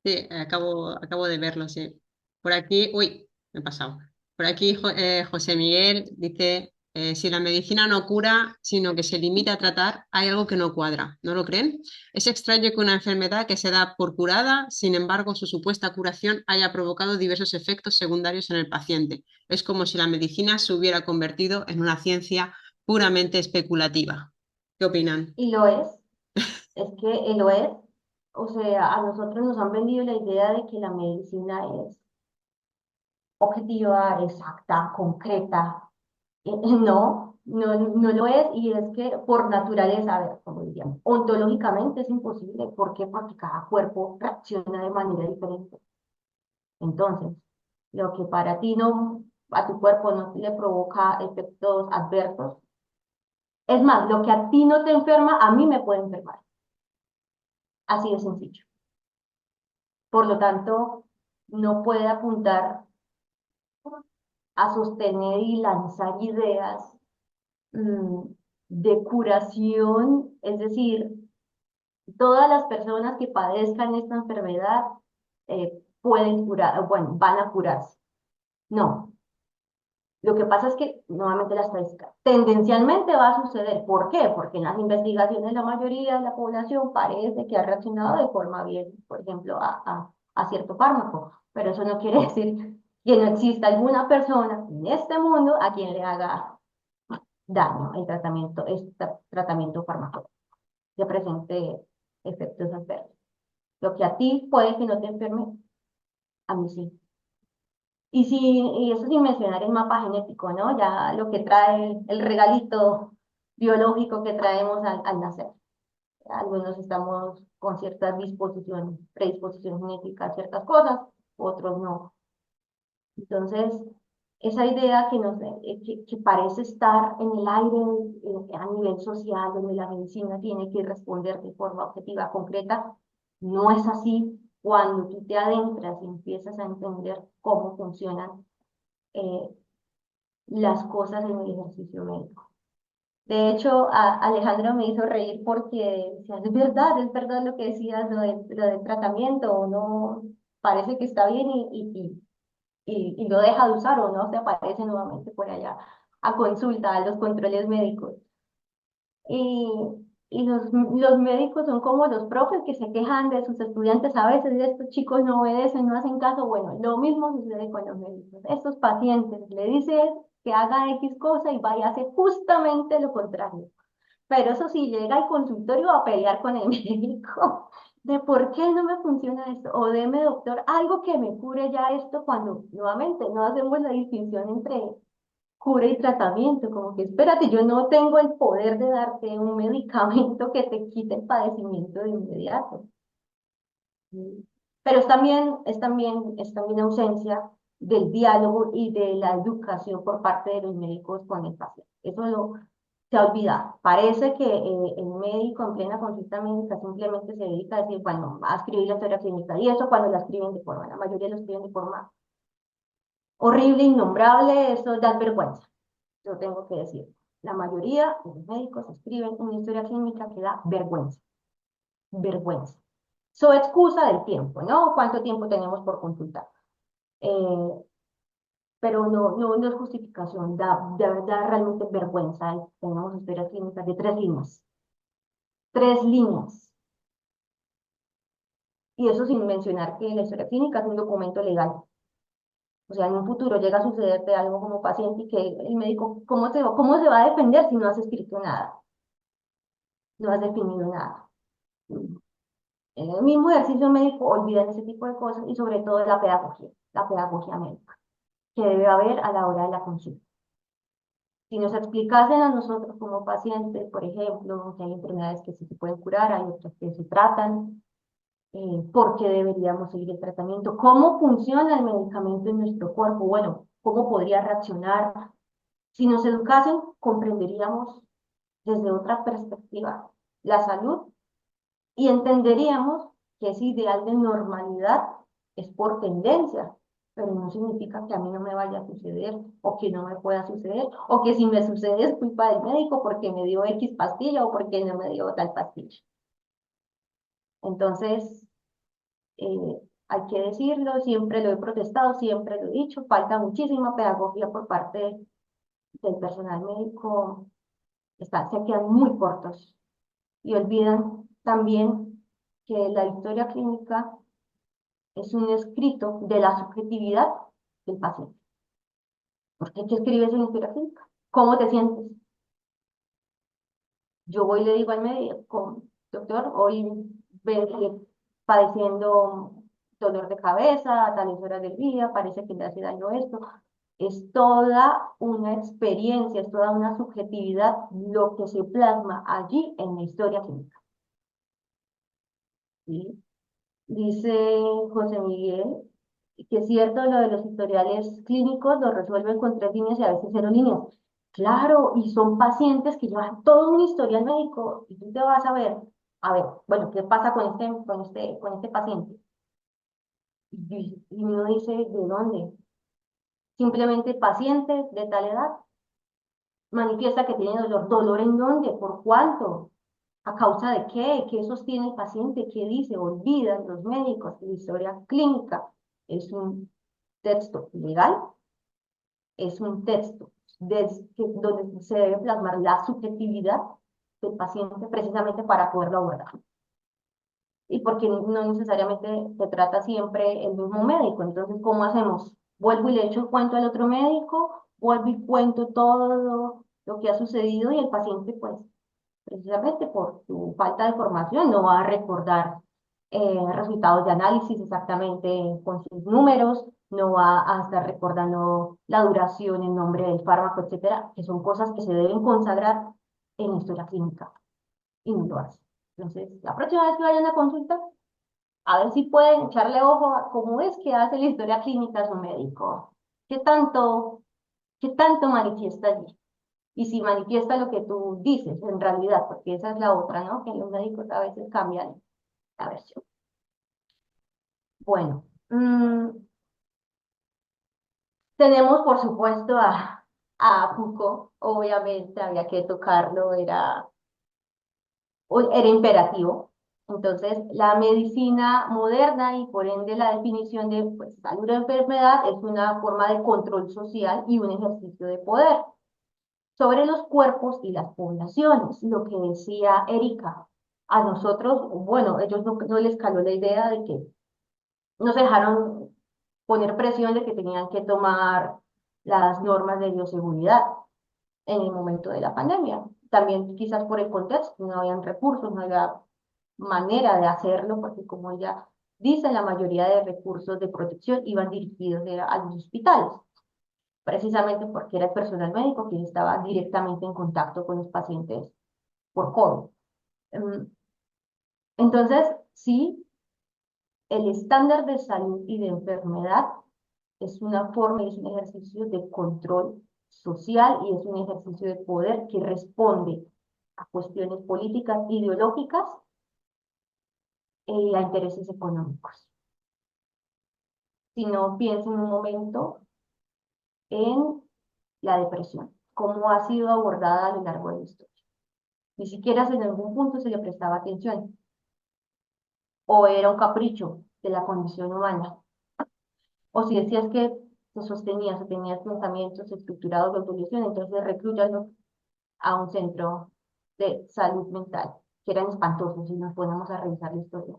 Sí, acabo de verlo, sí. Por aquí, uy, me he pasado. Por aquí José Miguel dice, si la medicina no cura, sino que se limita a tratar, hay algo que no cuadra, ¿no lo creen? Es extraño que una enfermedad que se da por curada, sin embargo, su supuesta curación haya provocado diversos efectos secundarios en el paciente. Es como si la medicina se hubiera convertido en una ciencia puramente especulativa. ¿Qué opinan? Y lo es que lo es. O sea, a nosotros nos han vendido la idea de que la medicina es objetiva, exacta, concreta. No lo es, y es que por naturaleza, a ver, como diríamos, ontológicamente es imposible. ¿Por qué? Porque cada cuerpo reacciona de manera diferente. Entonces, lo que para ti no, a tu cuerpo no le provoca efectos adversos, es más, lo que a ti no te enferma, a mí me puede enfermar. Así de sencillo. Por lo tanto, no puede apuntar a sostener y lanzar ideas mm, de curación, es decir, todas las personas que padezcan esta enfermedad pueden curar, bueno, van a curarse. No. Lo que pasa es que, nuevamente la estadística, tendencialmente va a suceder. ¿Por qué? Porque en las investigaciones la mayoría de la población parece que ha reaccionado de forma bien, por ejemplo, a cierto fármaco. Pero eso no quiere decir que no exista alguna persona en este mundo a quien le haga daño este tratamiento farmacológico, que presente efectos adversos. Lo que a ti puede que no te enferme, a mí sí. Y eso sin mencionar el mapa genético, ¿no? Ya lo que trae el regalito biológico que traemos al nacer. Algunos estamos con ciertas disposiciones, predisposición genética a ciertas cosas, otros no. Entonces, esa idea que parece estar en el aire a nivel social, donde la medicina tiene que responder de forma objetiva, concreta, no es así cuando tú te adentras y empiezas a entender cómo funcionan eh, las cosas en el ejercicio médico. De hecho, Alejandro me hizo reír porque decía, es verdad lo que decías, lo del tratamiento, o no, parece que está bien y lo deja de usar o no se aparece nuevamente por allá a consulta, a los controles médicos. Y, y los médicos son como los profes que se quejan de sus estudiantes a veces, de estos chicos no obedecen, no hacen caso. Bueno, lo mismo sucede con los médicos. Estos pacientes le dicen que haga X cosa y vaya a hacer justamente lo contrario. Pero eso sí, llega al consultorio a pelear con el médico de por qué no me funciona esto, o deme doctor algo que me cure ya esto, cuando nuevamente no hacemos la distinción entre cura y tratamiento, como que espérate, yo no tengo el poder de darte un medicamento que te quite el padecimiento de inmediato. Pero es también ausencia del diálogo y de la educación por parte de los médicos con el paciente. Se ha olvidado. Parece que el médico en plena consulta médica simplemente se dedica a decir, bueno, a escribir la historia clínica, y eso cuando la escriben de forma, la mayoría lo escriben de forma horrible, innombrable, eso da vergüenza. Yo tengo que decir, la mayoría de los médicos escriben una historia clínica que da vergüenza, vergüenza. So excusa del tiempo, ¿no? ¿Cuánto tiempo tenemos por consultar? Eh, pero no es justificación, da realmente vergüenza. Tenemos historias clínicas de 3 líneas, 3 líneas. Y eso sin mencionar que la historia clínica es un documento legal. O sea, en un futuro llega a sucederte algo como paciente y que el médico, ¿cómo se va a defender si no has escrito nada? No has definido nada. En el mismo ejercicio médico olvidan ese tipo de cosas, y sobre todo la pedagogía médica, que debe haber a la hora de la consulta. Si nos explicasen a nosotros como pacientes, por ejemplo, que hay enfermedades que sí se pueden curar, hay otras que se tratan, por qué deberíamos seguir el tratamiento, cómo funciona el medicamento en nuestro cuerpo, bueno, cómo podría reaccionar. Si nos educasen, comprenderíamos desde otra perspectiva la salud y entenderíamos que ese ideal de normalidad es por tendencia, pero no significa que a mí no me vaya a suceder o que no me pueda suceder o que si me sucede es culpa del médico porque me dio X pastilla o porque no me dio tal pastilla. Entonces, eh, hay que decirlo, siempre lo he protestado, siempre lo he dicho, falta muchísima pedagogía por parte del personal médico, se quedan muy cortos y olvidan también que la historia clínica es un escrito de la subjetividad del paciente. ¿Por qué escribes una historia clínica? ¿Cómo te sientes? Yo voy y le digo al médico, doctor, hoy vengo padeciendo dolor de cabeza a tales horas del día, parece que le hace daño esto. Es toda una experiencia, es toda una subjetividad lo que se plasma allí en la historia clínica. ¿Sí? Dice José Miguel que es cierto lo de los historiales clínicos lo resuelven con 3 líneas y a veces 0 líneas. Claro, y son pacientes que llevan todo un historial médico y tú te vas a ver, bueno, ¿qué pasa con este paciente? Y uno dice, ¿de dónde? Simplemente paciente de tal edad manifiesta que tiene dolor. ¿Dolor en dónde? ¿Por cuánto? ¿A causa de qué? ¿Qué sostiene el paciente? ¿Qué dice? Olvidan los médicos que la historia clínica es un texto legal, es un texto donde se debe plasmar la subjetividad del paciente precisamente para poderlo abordar. Y porque no necesariamente se trata siempre el mismo médico. Entonces, ¿cómo hacemos? Vuelvo y le echo el cuento al otro médico, vuelvo y cuento todo lo que ha sucedido y el paciente, pues, precisamente por su falta de formación, no va a recordar resultados de análisis exactamente con sus números, no va a estar recordando la duración, el nombre del fármaco, etcétera, que son cosas que se deben consagrar en la historia clínica y no lo hace. Entonces, la próxima vez que vayan a consulta, a ver si pueden echarle ojo a cómo es que hace la historia clínica su médico, qué tanto, qué tanto manifiesta allí. Y si manifiesta lo que tú dices en realidad, porque esa es la otra, ¿no? Que los médicos a veces cambian la versión. Bueno, tenemos por supuesto a Foucault, obviamente había que tocarlo, era imperativo. Entonces, la medicina moderna y por ende la definición de pues, salud o enfermedad es una forma de control social y un ejercicio de poder sobre los cuerpos y las poblaciones. Lo que decía Erika, a nosotros, bueno, ellos no les caló la idea de que nos dejaron poner presión de que tenían que tomar las normas de bioseguridad en el momento de la pandemia. También quizás por el contexto, no habían recursos, no había manera de hacerlo, porque como ella dice, la mayoría de recursos de protección iban dirigidos a los hospitales, precisamente porque era el personal médico quien estaba directamente en contacto con los pacientes por COVID. Entonces, sí, el estándar de salud y de enfermedad es una forma y es un ejercicio de control social y es un ejercicio de poder que responde a cuestiones políticas, ideológicas y a intereses económicos. Si no, piensen un momento en la depresión, cómo ha sido abordada a lo largo de la historia. Ni siquiera en algún punto se le prestaba atención, o era un capricho de la condición humana, o si decías que se sostenía, se tenías pensamientos estructurados de autolesión, entonces reclúyalo a un centro de salud mental, que eran espantosos si nos ponemos a revisar la historia.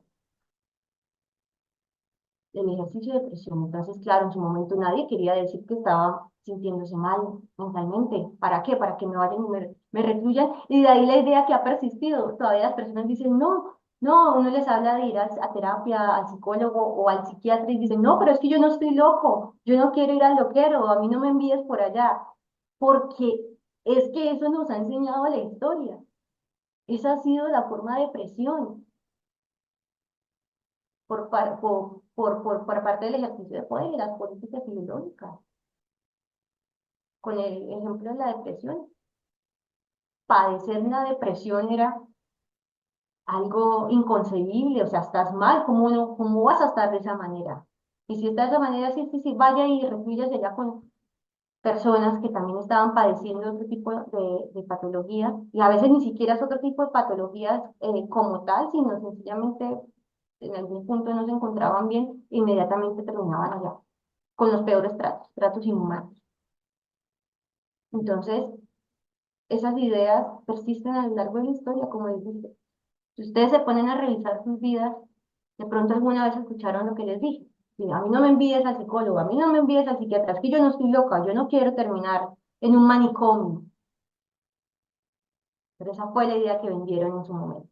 El ejercicio de presión, entonces, claro, en su momento nadie quería decir que estaba sintiéndose mal mentalmente. ¿Para qué? Para que me vayan y me recluyan. Y de ahí la idea que ha persistido. Todavía las personas dicen, no, no, uno les habla de ir a terapia, al psicólogo o al psiquiatra y dicen, no, pero es que yo no estoy loco, yo no quiero ir al loquero, a mí no me envíes por allá. Porque es que eso nos ha enseñado la historia. Esa ha sido la forma de presión por parte del ejercicio de poder y las políticas ideológicas. Con el ejemplo de la depresión. Padecer una depresión era algo inconcebible, o sea, estás mal, ¿cómo vas a estar de esa manera? Y si está de esa manera, sí, sí, sí, vaya y reclúyase allá con personas que también estaban padeciendo otro tipo de patologías, y a veces ni siquiera es otro tipo de patologías como tal, sino sencillamente en algún punto no se encontraban bien, inmediatamente terminaban allá, con los peores tratos, tratos inhumanos. Entonces, esas ideas persisten a lo largo de la historia, como les dije. Si ustedes se ponen a revisar sus vidas, de pronto alguna vez escucharon lo que les dije. Y a mí no me envíes al psicólogo, a mí no me envíes al psiquiatra, es que yo no estoy loca, yo no quiero terminar en un manicomio. Pero esa fue la idea que vendieron en su momento.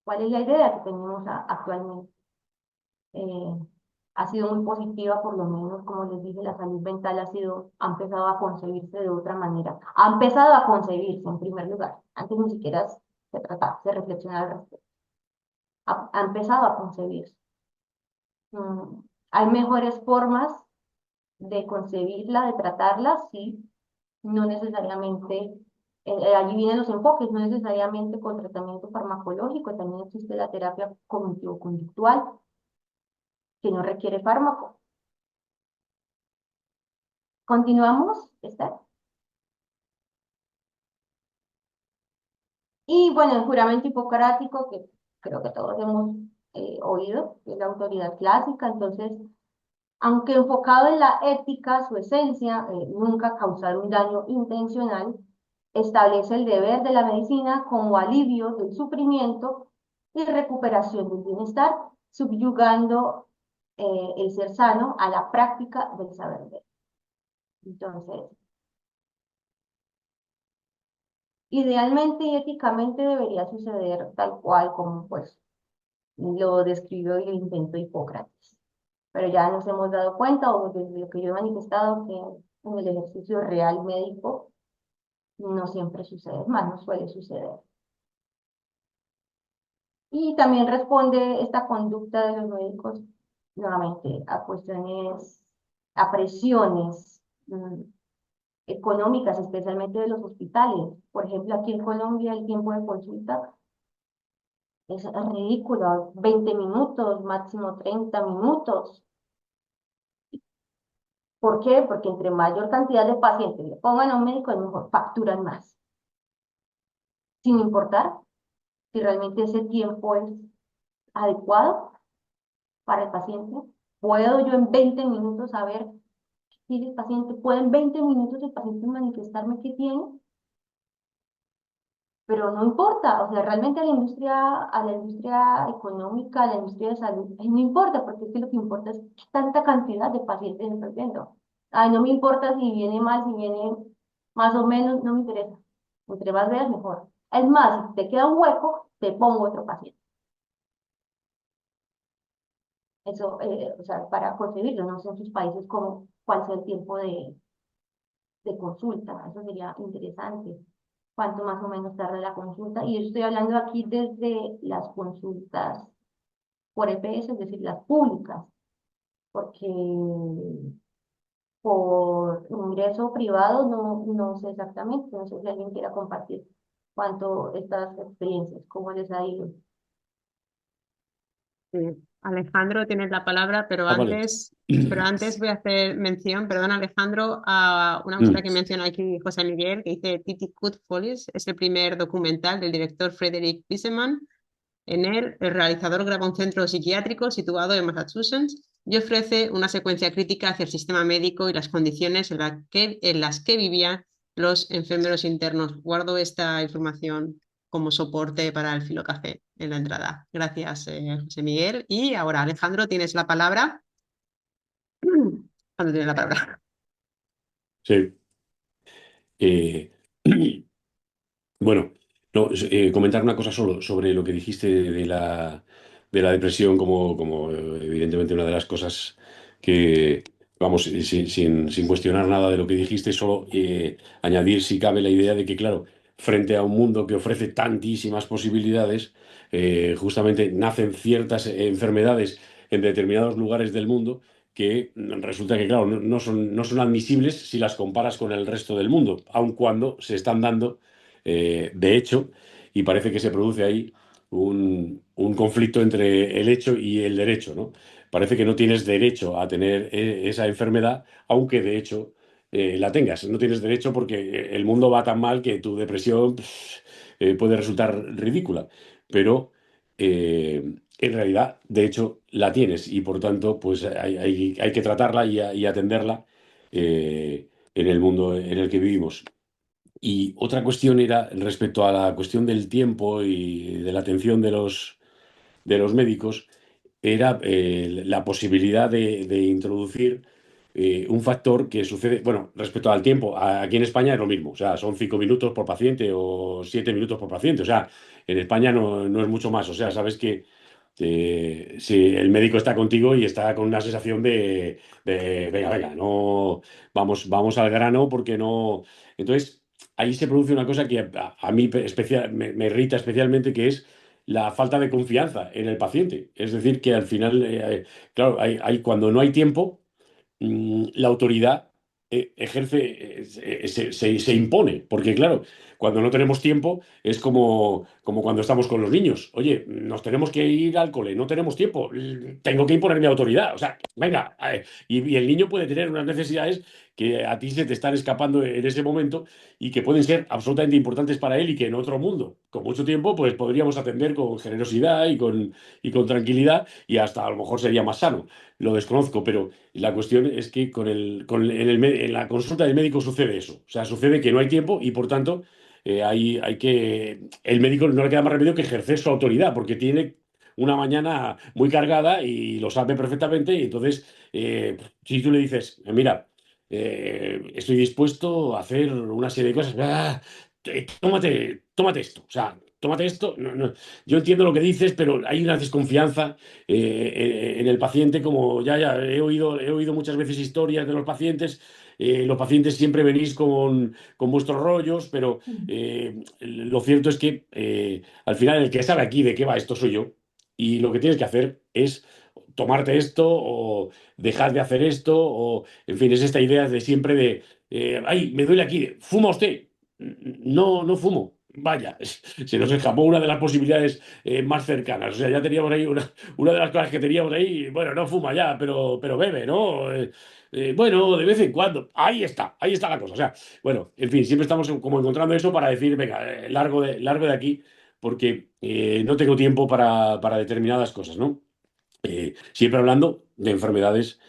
¿Cuál es la idea que tenemos actualmente? Eh, ha sido muy positiva, por lo menos, como les dije, la salud mental ha empezado a concebirse de otra manera. Ha empezado a concebirse en primer lugar. Antes ni siquiera se trataba, se reflexionaba al respecto. Ha empezado a concebirse. Hay mejores formas de concebirla, de tratarla, sí, no necesariamente, allí vienen los enfoques, no necesariamente con tratamiento farmacológico, también existe la terapia cognitivo-conductual, que no requiere fármaco. Continuamos, ¿está? Y bueno, el juramento hipocrático, que creo que todos hemos oído, que es la autoridad clásica, entonces, aunque enfocado en la ética, su esencia, nunca causar un daño intencional, establece el deber de la medicina como alivio del sufrimiento y recuperación del bienestar, subyugando el ser sano a la práctica del saber ver. Entonces, idealmente y éticamente debería suceder tal cual como pues lo describió y lo intentó Hipócrates. Pero ya nos hemos dado cuenta, o desde lo que yo he manifestado, que en el ejercicio real médico no siempre sucede, más no suele suceder. Y también responde esta conducta de los médicos nuevamente a cuestiones, a presiones económicas, especialmente de los hospitales. Por ejemplo, aquí en Colombia el tiempo de consulta es ridículo, 20 minutos, máximo 30 minutos. ¿Por qué? Porque entre mayor cantidad de pacientes le pongan a un médico, mejor facturan más, sin importar si realmente ese tiempo es adecuado para el paciente. ¿Puedo yo en 20 minutos saber si el paciente, puede en 20 minutos el paciente manifestarme qué tiene? Pero no importa, o sea, realmente a la industria económica, a la industria de salud, no importa, porque es que lo que importa es qué tanta cantidad de pacientes estoy viendo. Ay, no me importa si viene mal, si viene más o menos, no me interesa. Entre más veas, mejor. Es más, si te queda un hueco, te pongo otro paciente. Eso, o sea, para concebirlo, no sé en sus países como cuál sea el tiempo de consulta, eso sería interesante. Cuánto más o menos tarda la consulta. Y yo estoy hablando aquí desde las consultas por EPS, es decir, las públicas, porque por ingreso privado no sé exactamente, no sé si alguien quiera compartir cuánto estas experiencias, cómo les ha ido. Sí. Alejandro, tienes la palabra, Ah, vale. pero antes voy a hacer mención, perdón Alejandro, a una cosita que menciona aquí José Miguel, que dice Titi Cut Follies, es el primer documental del director Frederick Wiseman. En él, el realizador graba un centro psiquiátrico situado en Massachusetts y ofrece una secuencia crítica hacia el sistema médico y las condiciones en las que vivían los enfermeros internos. Guardo esta información como soporte para el Filocafé en la entrada. Gracias, José Miguel. Y ahora, Alejandro, tienes la palabra. Cuando tienes la palabra. Sí. Eh, bueno, no, comentar una cosa solo sobre lo que dijiste de la depresión como evidentemente una de las cosas que, vamos, sin cuestionar nada de lo que dijiste, solo añadir si cabe la idea de que, claro, frente a un mundo que ofrece tantísimas posibilidades, justamente nacen ciertas enfermedades en determinados lugares del mundo que resulta que, claro, no son admisibles si las comparas con el resto del mundo, aun cuando se están dando de hecho, y parece que se produce ahí un conflicto entre el hecho y el derecho, ¿no? Parece que no tienes derecho a tener esa enfermedad, aunque de hecho la tengas. No tienes derecho porque el mundo va tan mal que tu depresión puede resultar ridícula, pero en realidad, de hecho, la tienes y por tanto, pues hay que tratarla y atenderla en el mundo en el que vivimos. Y otra cuestión era respecto a la cuestión del tiempo y de la atención de los médicos, era la posibilidad de introducir un factor que sucede, bueno, respecto al tiempo, aquí en España es lo mismo, o sea, son 5 minutos por paciente o 7 minutos por paciente, o sea, en España no es mucho más, o sea, sabes que si el médico está contigo y está con una sensación venga, venga, no, vamos al grano porque no. Entonces, ahí se produce una cosa que a mí me irrita especialmente, que es la falta de confianza en el paciente. Es decir, que al final, claro, cuando no hay tiempo, la autoridad ejerce, se impone, porque claro, cuando no tenemos tiempo es como cuando estamos con los niños. Oye, nos tenemos que ir al cole, no tenemos tiempo, tengo que imponer mi autoridad. O sea, venga, y el niño puede tener unas necesidades que a ti se te están escapando en ese momento y que pueden ser absolutamente importantes para él y que en otro mundo, con mucho tiempo, pues podríamos atender con generosidad y con tranquilidad y hasta a lo mejor sería más sano. Lo desconozco, pero la cuestión es que en la consulta del médico sucede eso. O sea, sucede que no hay tiempo y por tanto el médico no le queda más remedio que ejercer su autoridad porque tiene una mañana muy cargada y lo sabe perfectamente. Y entonces, si tú le dices, mira, estoy dispuesto a hacer una serie de cosas, tómate esto. O sea, tómate esto. Yo entiendo lo que dices, pero hay una desconfianza en el paciente, como ya he oído muchas veces historias de los pacientes siempre venís con vuestros rollos, pero lo cierto es que al final el que sabe aquí de qué va esto soy yo, y lo que tienes que hacer es tomarte esto o dejar de hacer esto, o en fin, es esta idea de siempre ay, me duele aquí, ¿fuma usted? No, no fumo. Vaya, se nos escapó una de las posibilidades más cercanas. O sea, ya teníamos ahí una de las cosas que teníamos ahí. Bueno, no fuma ya, pero bebe, ¿no? Bueno, de vez en cuando. Ahí está la cosa. O sea, bueno, en fin, siempre estamos como encontrando eso para decir, venga, largo de aquí, porque no tengo tiempo para determinadas cosas, ¿no? Siempre hablando de enfermedades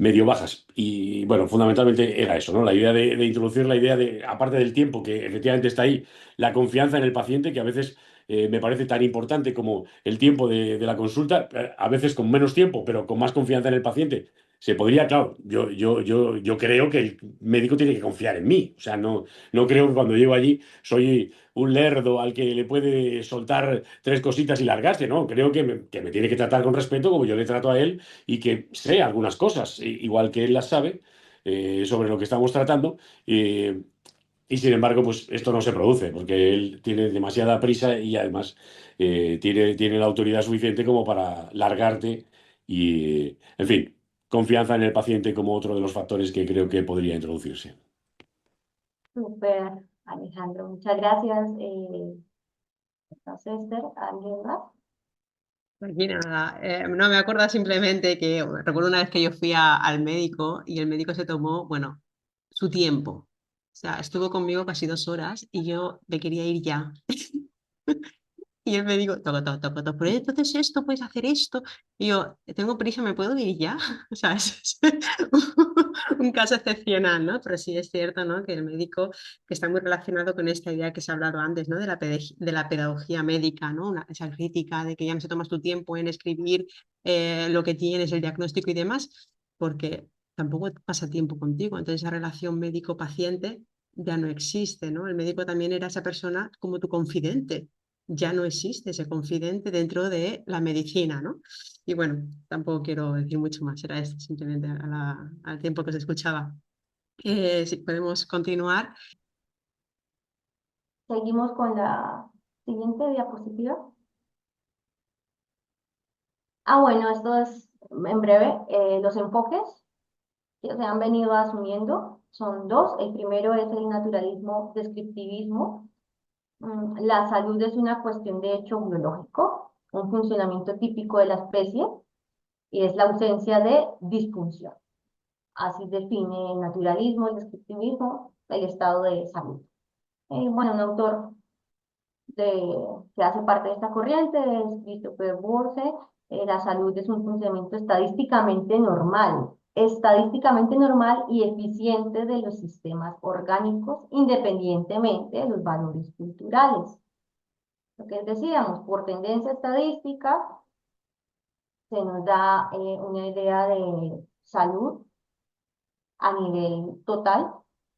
medio bajas. Y bueno, fundamentalmente era eso, ¿no? La idea de introducir la idea de, aparte del tiempo, que efectivamente está ahí, la confianza en el paciente, que a veces me parece tan importante como el tiempo de la consulta, a veces con menos tiempo, pero con más confianza en el paciente. Se podría, claro, yo creo que el médico tiene que confiar en mí. O sea, no creo que cuando llego allí soy un lerdo al que le puede soltar tres cositas y largarse, ¿no? Creo que me tiene que tratar con respeto como yo le trato a él y que sé algunas cosas, igual que él las sabe, sobre lo que estamos tratando. Y sin embargo, pues esto no se produce porque él tiene demasiada prisa y además tiene la autoridad suficiente como para largarte y, en fin, confianza en el paciente como otro de los factores que creo que podría introducirse. Súper, Alejandro, muchas gracias. No sé, Esther, ¿alguien más? Aquí nada, no me acuerdo simplemente que recuerdo una vez que yo fui al médico y el médico se tomó, bueno, su tiempo. O sea, estuvo conmigo casi 2 horas y yo me quería ir ya. Y él me dijo, toco, toco, toco, toco, pero entonces esto, puedes hacer esto. Y yo, tengo prisa, ¿me puedo ir ya? O sea, es un caso excepcional, ¿no? Pero sí es cierto, ¿no? Que el médico, que está muy relacionado con esta idea que se ha hablado antes, ¿no? De la pedagogía médica, ¿no? Esa crítica de que ya no se tomas tu tiempo en escribir lo que tienes, el diagnóstico y demás, porque tampoco pasa tiempo contigo. Entonces esa relación médico-paciente ya no existe, ¿no? El médico también era esa persona como tu confidente, ya no existe ese confidente dentro de la medicina, ¿no? Y bueno, tampoco quiero decir mucho más, era esto, simplemente al tiempo que se escuchaba. Si podemos continuar. Seguimos con la siguiente diapositiva. Bueno, esto es en breve. Los enfoques que se han venido asumiendo son dos. El primero es el naturalismo descriptivismo, La salud es una cuestión de hecho biológico, un funcionamiento típico de la especie, y es la ausencia de disfunción. Así define el naturalismo, el descriptivismo, el estado de salud. Bueno, un autor que hace parte de esta corriente es Christopher Burse. La salud es un funcionamiento estadísticamente normal y eficiente de los sistemas orgánicos, independientemente de los valores culturales. Lo que decíamos, por tendencia estadística, se nos da una idea de salud a nivel total,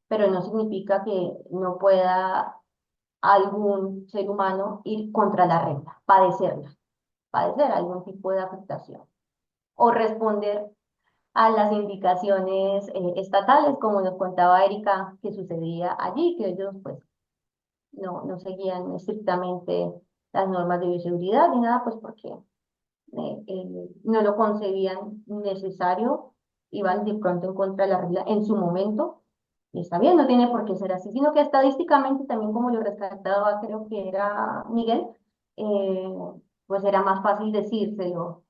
pero no significa que no pueda algún ser humano ir contra la regla, padecer algún tipo de afectación o responder a las indicaciones estatales, como nos contaba Erika, que sucedía allí, que ellos pues no seguían estrictamente las normas de bioseguridad ni nada, pues porque no lo concebían necesario, iban de pronto en contra de la regla en su momento, y está bien, no tiene por qué ser así, sino que estadísticamente también como lo rescataba, creo que era Miguel, eh, pues era más fácil decírselo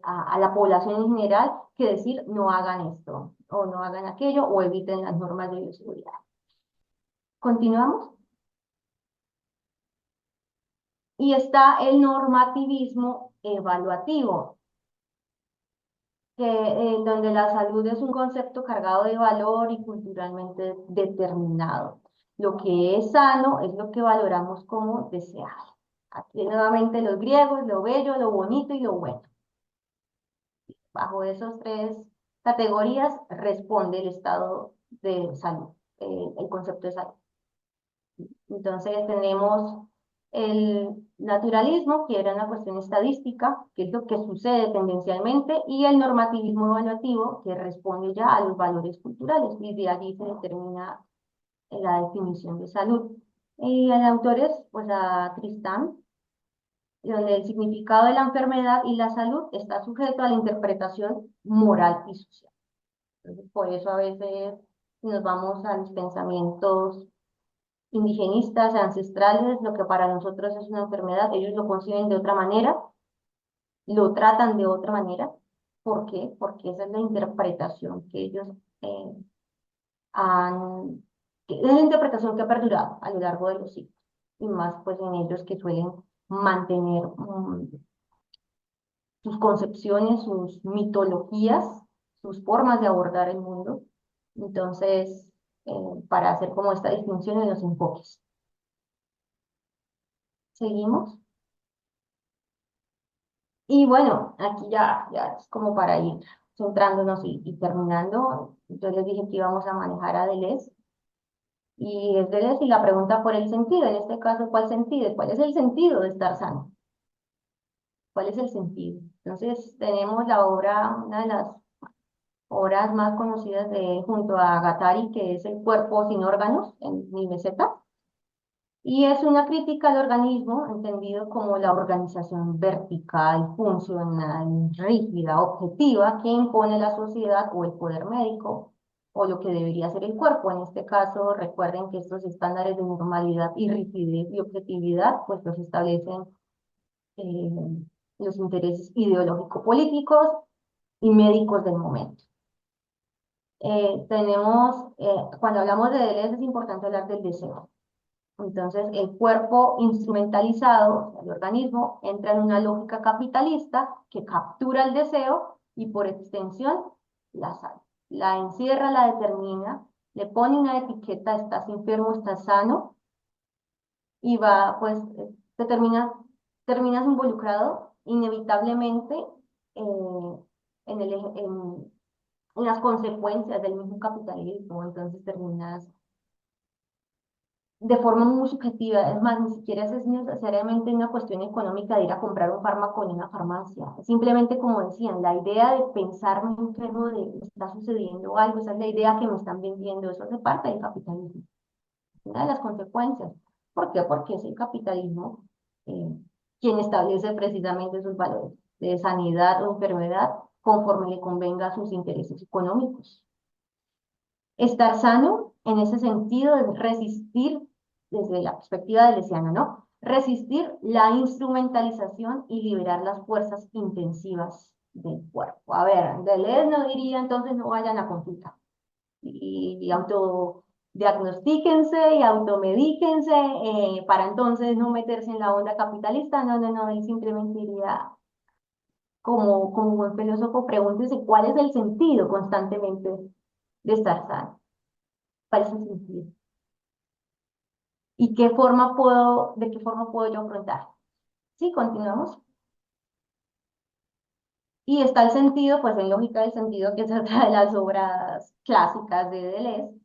a la población en general que decir no hagan esto, o no hagan aquello, o eviten las normas de bioseguridad. Continuamos. Y está el normativismo evaluativo, donde la salud es un concepto cargado de valor y culturalmente determinado. Lo que es sano es lo que valoramos como deseable. Aquí nuevamente los griegos, lo bello, lo bonito y lo bueno. Bajo esas tres categorías responde el estado de salud, el concepto de salud. Entonces tenemos el naturalismo, que era una cuestión estadística, que es lo que sucede tendencialmente, y el normativismo evaluativo, que responde ya a los valores culturales, y de allí se determina la definición de salud. Y el autor es, pues, a Tristán, donde el significado de la enfermedad y la salud está sujeto a la interpretación moral y social. Entonces, por eso a veces nos vamos a los pensamientos indigenistas, ancestrales, lo que para nosotros es una enfermedad, ellos lo conciben de otra manera, lo tratan de otra manera. ¿Por qué? Porque esa es la interpretación que ellos eh, es la interpretación que ha perdurado a lo largo de los siglos, y más pues en ellos que suelen mantener sus concepciones, sus mitologías, sus formas de abordar el mundo. Entonces, para hacer como esta distinción en los enfoques. Seguimos. Y bueno, aquí ya es como para ir centrándonos y terminando. Yo les dije que íbamos a manejar a Deleuze. Y es Deleuze y la pregunta por el sentido. En este caso, ¿cuál sentido? ¿Cuál es el sentido de estar sano? ¿Cuál es el sentido? Entonces, tenemos la obra, una de las obras más conocidas junto a Guattari, que es El cuerpo sin órganos, en Nimezeta. Y es una crítica al organismo, entendido como la organización vertical, funcional, rígida, objetiva, que impone la sociedad o el poder médico, o lo que debería ser el cuerpo. En este caso, recuerden que estos estándares de normalidad y rigidez y objetividad, pues los establecen eh, los intereses ideológico-políticos y médicos del momento. Cuando hablamos de Deleuze es importante hablar del deseo. Entonces, el cuerpo instrumentalizado, o sea, el organismo, entra en una lógica capitalista que captura el deseo y por extensión la sale. La encierra, la determina, le pone una etiqueta, estás enfermo, estás sano, y va, pues, terminas involucrado inevitablemente en las consecuencias del mismo capitalismo. Entonces terminas de forma muy subjetiva. Es más, ni siquiera es necesariamente una cuestión económica de ir a comprar un fármaco en una farmacia. Simplemente, como decían, la idea de pensarme enfermo, de que está sucediendo algo, esa es la idea que me están vendiendo, eso hace parte del capitalismo. Una de las consecuencias. ¿Por qué? Porque es el capitalismo quien establece precisamente esos valores de sanidad o enfermedad conforme le convenga a sus intereses económicos. Estar sano, en ese sentido, es resistir desde la perspectiva deleuziana, ¿no? Resistir la instrumentalización y liberar las fuerzas intensivas del cuerpo. A ver, Deleuze no diría entonces no vayan a consulta y autodiagnostíquense y automedíquense para entonces no meterse en la onda capitalista. No, no, no, él simplemente diría, como buen filósofo, pregúntese cuál es el sentido constantemente de estar sano. ¿Cuál es el sentido? ¿Y de qué forma puedo yo afrontar? Sí, continuamos. Y está el sentido, pues en lógica del sentido, que es otra de las obras clásicas de Deleuze,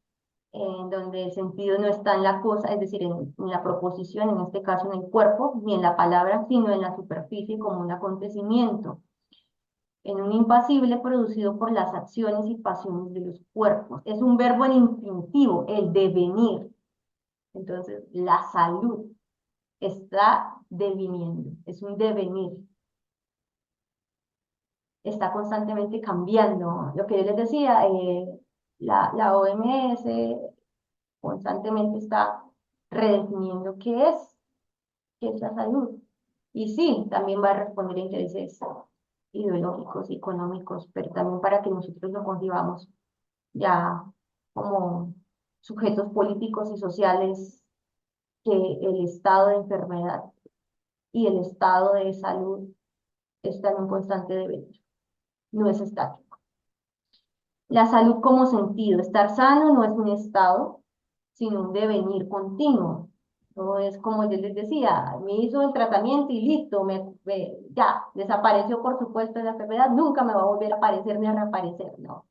en donde el sentido no está en la cosa, es decir, en la proposición, en este caso en el cuerpo, ni en la palabra, sino en la superficie como un acontecimiento, en un impasible producido por las acciones y pasiones de los cuerpos. Es un verbo en infinitivo, el devenir. Entonces, la salud está deviniendo, es un devenir. Está constantemente cambiando. Lo que yo les decía, la OMS constantemente está redefiniendo qué es la salud. Y sí, también va a responder a intereses ideológicos y económicos, pero también para que nosotros lo concibamos ya como sujetos políticos y sociales, que el estado de enfermedad y el estado de salud están en un constante devenir, no es estático. La salud como sentido, estar sano no es un estado, sino un devenir continuo. No es como yo les decía, me hizo el tratamiento y listo, ya, desapareció por supuesto la enfermedad, nunca me va a volver a aparecer ni a reaparecer, no.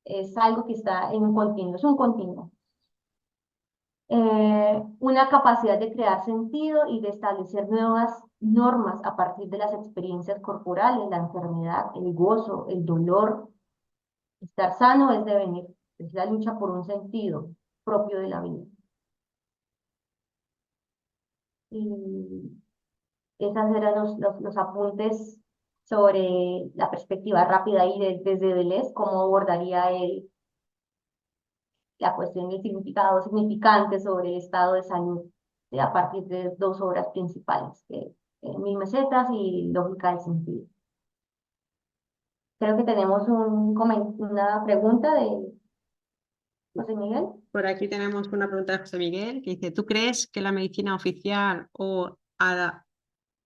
Es algo que está en un continuo, es un continuo. Una capacidad de crear sentido y de establecer nuevas normas a partir de las experiencias corporales, la enfermedad, el gozo, el dolor. Estar sano es devenir, es la lucha por un sentido propio de la vida. Y esos eran los apuntes sobre la perspectiva rápida y desde Deleuze, cómo abordaría él la cuestión del significado significante sobre el estado de salud a partir de dos obras principales, Mil Mesetas y Lógica del Sentido. Creo que tenemos una pregunta de José Miguel. Por aquí tenemos una pregunta de José Miguel que dice, ¿tú crees que la medicina oficial o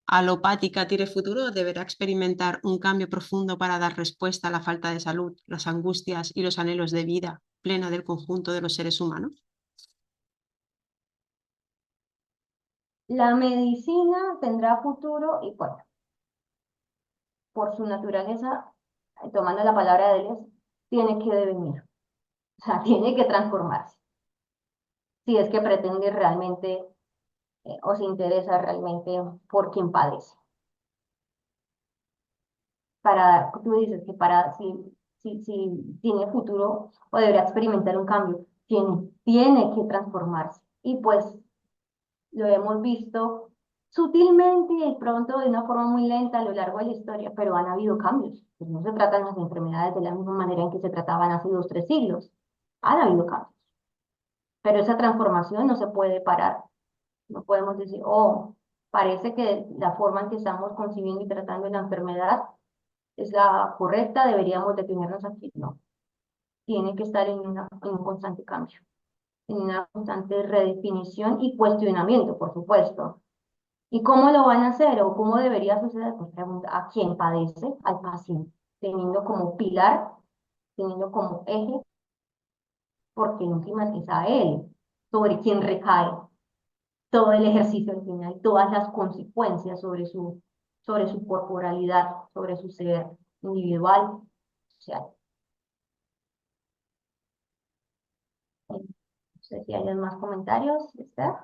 alopática tiene futuro? ¿Deberá experimentar un cambio profundo para dar respuesta a la falta de salud, las angustias y los anhelos de vida plena del conjunto de los seres humanos? La medicina tendrá futuro y por su naturaleza, tomando la palabra de Deleuze, tiene que devenir, o sea, tiene que transformarse. Si es que pretende realmente o se interesa realmente por quien padece. Tú dices que si tiene futuro o debería experimentar un cambio, tiene que transformarse. Y pues lo hemos visto sutilmente y de pronto de una forma muy lenta a lo largo de la historia, pero han habido cambios. Pues no se tratan las enfermedades de la misma manera en que se trataban hace 2 o 3 siglos. Han habido cambios. Pero esa transformación no se puede parar. No podemos decir, oh, parece que la forma en que estamos concibiendo y tratando la enfermedad es la correcta, deberíamos detenernos aquí. No, tiene que estar en un constante cambio, en una constante redefinición y cuestionamiento, por supuesto. ¿Y cómo lo van a hacer o cómo debería suceder? Pues pregunta a quién padece, al paciente, teniendo como pilar, teniendo como eje, porque en últimas es a él sobre quien recae todo el ejercicio al final, todas las consecuencias sobre su corporalidad, sobre su ser individual, social. No sé si hay más comentarios, Esther.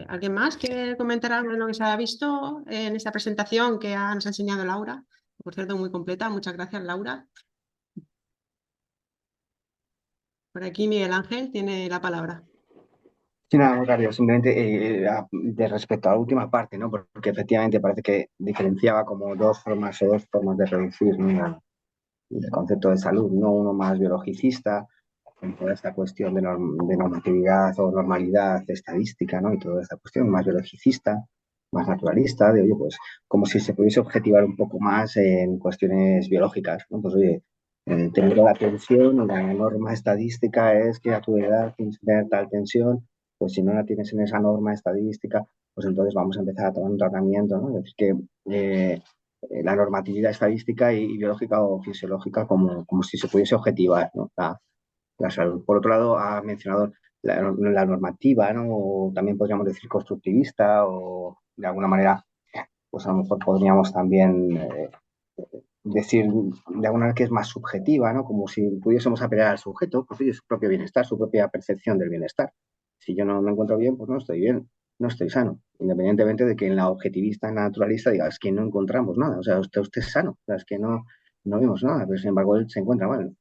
¿Alguien más quiere comentar algo de lo que se ha visto en esta presentación que nos ha enseñado Laura? Por cierto, muy completa. Muchas gracias, Laura. Por aquí Miguel Ángel tiene la palabra. Sí, nada, muy rápido, simplemente de respecto a la última parte, ¿no? Porque efectivamente parece que diferenciaba como dos formas de reducir, ¿no? El concepto de salud, no uno más biologicista con toda esta cuestión de normatividad o normalidad estadística, ¿no? Y toda esta cuestión más biologicista, más naturalista, de, oye, pues como si se pudiese objetivar un poco más en cuestiones biológicas, ¿no? Pues oye, tener la tensión, la norma estadística es que a tu edad tienes que tener tal tensión, pues si no la tienes en esa norma estadística, pues entonces vamos a empezar a tomar un tratamiento, ¿no? Es decir, que la normatividad estadística y biológica o fisiológica como si se pudiese objetivar, ¿no? La salud. Por otro lado, ha mencionado la normativa, ¿no? O también podríamos decir constructivista o de alguna manera, pues a lo mejor podríamos también decir de alguna manera que es más subjetiva, ¿no? Como si pudiésemos apelar al sujeto, pues oye, su propio bienestar, su propia percepción del bienestar. Si yo no me encuentro bien, pues no estoy bien, no estoy sano, independientemente de que en la objetivista, en la naturalista, diga, es que no encontramos nada, o sea, usted es sano, o sea, es que no vemos nada, pero sin embargo él se encuentra mal.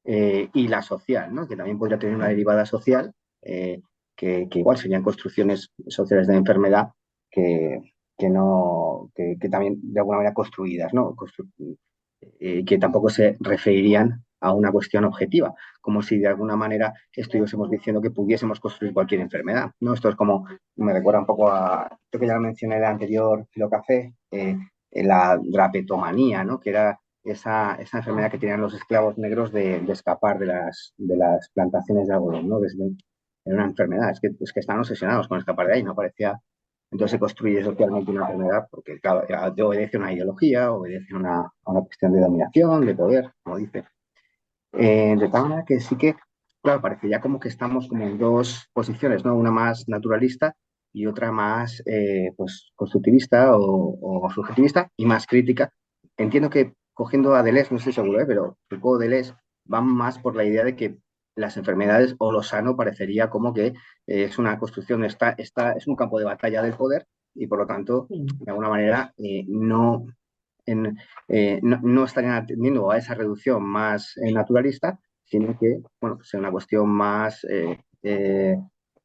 Y la social, ¿no? Que también podría tener una derivada social, que igual serían construcciones sociales de enfermedad que, que también de alguna manera construidas, ¿no? Que tampoco se referirían a una cuestión objetiva, como si de alguna manera estuviésemos diciendo que pudiésemos construir cualquier enfermedad, ¿no? Esto es como, me recuerda un poco a, creo que ya lo mencioné en el anterior Filocafé, la drapetomanía, ¿no? Que era esa enfermedad que tenían los esclavos negros de escapar de las plantaciones de algodón, ¿no? Era una enfermedad, es que están obsesionados con escapar de ahí, no parecía. Entonces se construye socialmente una enfermedad porque, claro, obedece a una ideología, obedece a una cuestión de dominación, de poder, como dice. De tal manera que sí que, claro, parece ya como que estamos como en dos posiciones, ¿no? Una más naturalista y otra más pues, constructivista o subjetivista y más crítica. Entiendo que cogiendo a Deleuze, no estoy seguro, pero Foucault o Deleuze van más por la idea de que las enfermedades o lo sano parecería como que es una construcción, es un campo de batalla del poder y por lo tanto, de alguna manera, no estarían atendiendo a esa reducción más naturalista, sino que, bueno, sea una cuestión más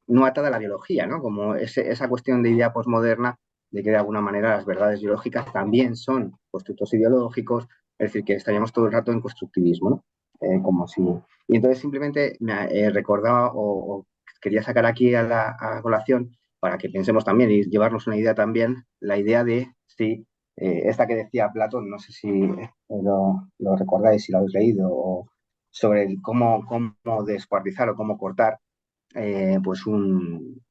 no atada a la biología, ¿no? Como esa cuestión de idea posmoderna de que de alguna manera las verdades biológicas también son constructos ideológicos, es decir, que estaríamos todo el rato en constructivismo, ¿no? Como si... Y entonces simplemente me recordaba o quería sacar aquí a colación para que pensemos también y llevarnos una idea también, la idea de si esta que decía Platón, no sé si lo recordáis, si lo habéis leído, o sobre cómo descuartizar o cómo cortar pues un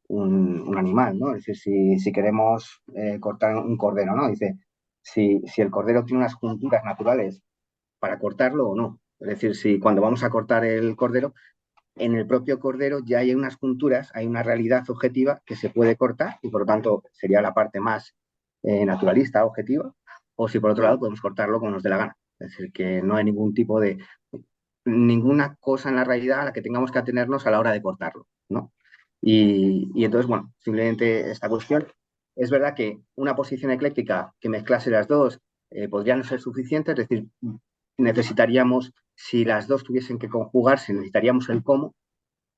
animal, ¿no? Es decir, si queremos cortar un cordero, ¿no? Dice, si el cordero tiene unas junturas naturales para cortarlo o no. Es decir, si cuando vamos a cortar el cordero, en el propio cordero ya hay unas junturas, hay una realidad objetiva que se puede cortar y por lo tanto sería la parte más naturalista, objetiva, o si por otro lado podemos cortarlo como nos dé la gana. Es decir, que no hay ningún tipo de, ninguna cosa en la realidad a la que tengamos que atenernos a la hora de cortarlo, ¿no? Y entonces, bueno, simplemente esta cuestión. Es verdad que una posición ecléctica que mezclase las dos podría no ser suficiente, es decir, necesitaríamos, si las dos tuviesen que conjugarse, necesitaríamos el cómo,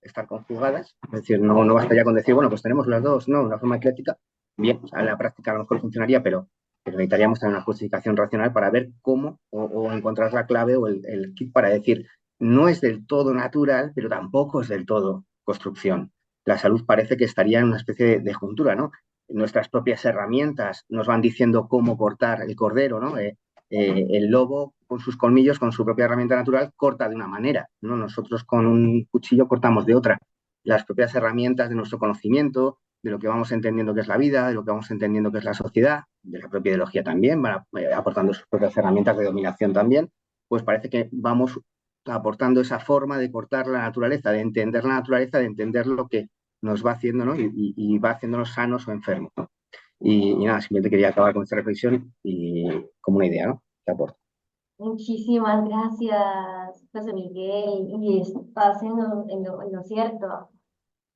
estar conjugadas, es decir, no bastaría con decir, bueno, pues tenemos las dos, ¿no? Una forma ecléctica, bien, o sea, en la práctica a lo mejor funcionaría, pero necesitaríamos tener una justificación racional para ver cómo o encontrar la clave o el kit para decir, no es del todo natural, pero tampoco es del todo construcción. La salud parece que estaría en una especie de juntura, ¿no? Nuestras propias herramientas nos van diciendo cómo cortar el cordero, ¿no? El lobo con sus colmillos, con su propia herramienta natural, corta de una manera, ¿no? Nosotros con un cuchillo cortamos de otra. Las propias herramientas de nuestro conocimiento, de lo que vamos entendiendo que es la vida, de lo que vamos entendiendo que es la sociedad, de la propia ideología también, van aportando sus propias herramientas de dominación también, pues parece que vamos aportando esa forma de cortar la naturaleza, de entender la naturaleza, de entender lo que nos va haciendo, ¿no? Y va haciéndonos sanos o enfermos, ¿no? Y nada, simplemente quería acabar con esta reflexión y como una idea, ¿no? Que aporta. Muchísimas gracias, José Miguel. Y estás en lo cierto.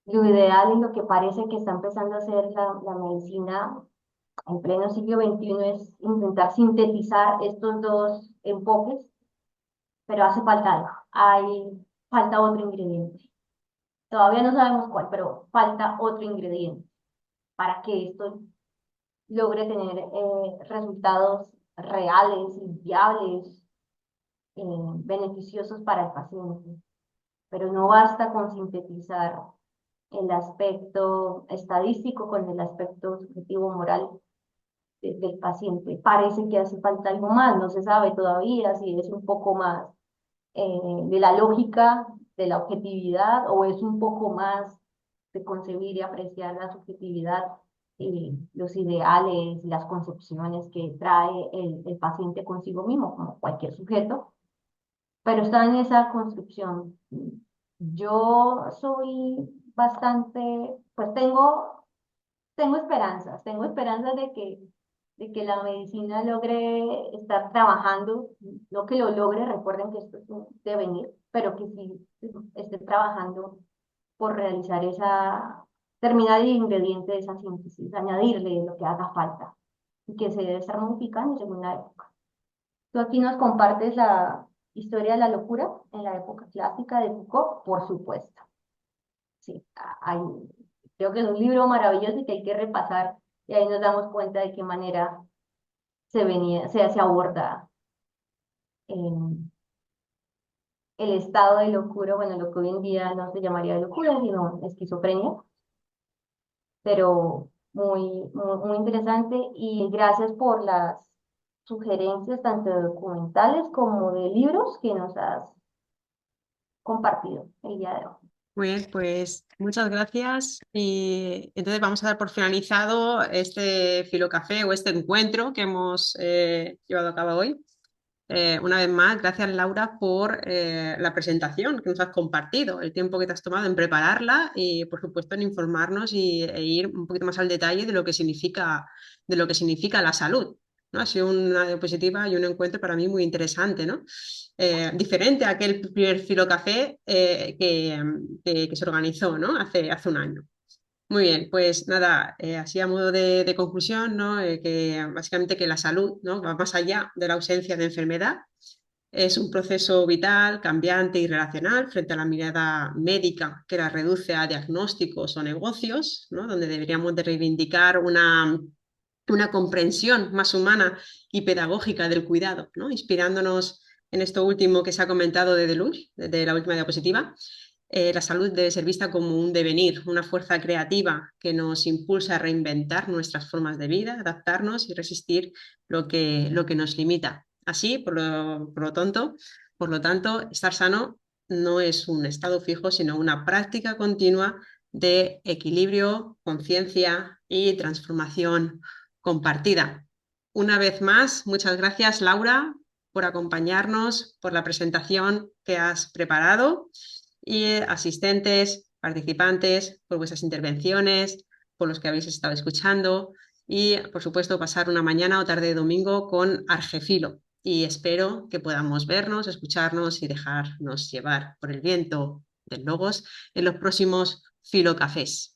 Lo ideal y lo que parece que está empezando a hacer la medicina en pleno siglo XXI es intentar sintetizar estos dos enfoques, pero hace falta algo. Falta otro ingrediente. Todavía no sabemos cuál, pero falta otro ingrediente para que esto logre tener resultados reales y viables, beneficiosos para el paciente. pero no basta con sintetizar el aspecto estadístico con el aspecto subjetivo moral del paciente. Parece que hace falta algo más, no se sabe todavía si es un poco más de la lógica, de la objetividad, o es un poco más de concebir y apreciar la subjetividad y los ideales y las concepciones que trae el paciente consigo mismo, como cualquier sujeto, pero está en esa construcción. Yo soy bastante, pues tengo esperanzas de que la medicina logre estar trabajando, no que lo logre, recuerden que esto es un devenir, pero que sí esté trabajando por realizar terminar el ingrediente de esa síntesis, añadirle lo que haga falta y que se debe estar modificando según la época. Tú aquí nos compartes la historia de la locura en la época clásica de Foucault, por supuesto. Sí, creo que es un libro maravilloso y que hay que repasar y ahí nos damos cuenta de qué manera se aborda eh, el estado de locura, bueno, lo que hoy en día no se llamaría locura, sino esquizofrenia, pero muy interesante y gracias por las sugerencias tanto de documentales como de libros que nos has compartido el día de hoy. Muy bien, pues muchas gracias. Y entonces vamos a dar por finalizado este Filocafé o este encuentro que hemos llevado a cabo hoy. Una vez más, gracias Laura por la presentación que nos has compartido, el tiempo que te has tomado en prepararla y por supuesto en informarnos e ir un poquito más al detalle de lo que significa la salud, ¿no? Ha sido una diapositiva y un encuentro para mí muy interesante, ¿no? Diferente a aquel primer Filocafé que se organizó, ¿no? Hace un año. Muy bien, pues nada, así a modo de conclusión, ¿no? Que básicamente que la salud, ¿no? Va más allá de la ausencia de enfermedad, es un proceso vital, cambiante y relacional frente a la mirada médica que la reduce a diagnósticos o negocios, ¿no? Donde deberíamos de reivindicar una comprensión más humana y pedagógica del cuidado, ¿no? Inspirándonos en esto último que se ha comentado de Deleuze, de la última diapositiva. La salud debe ser vista como un devenir, una fuerza creativa que nos impulsa a reinventar nuestras formas de vida, adaptarnos y resistir lo que nos limita. Así, por lo tanto, estar sano no es un estado fijo, sino una práctica continua de equilibrio, conciencia y transformación compartida. Una vez más, muchas gracias, Laura, por acompañarnos, por la presentación que has preparado y asistentes, participantes, por vuestras intervenciones, por los que habéis estado escuchando y, por supuesto, pasar una mañana o tarde de domingo con Argefilo. Y espero que podamos vernos, escucharnos y dejarnos llevar por el viento del Logos en los próximos Filocafés.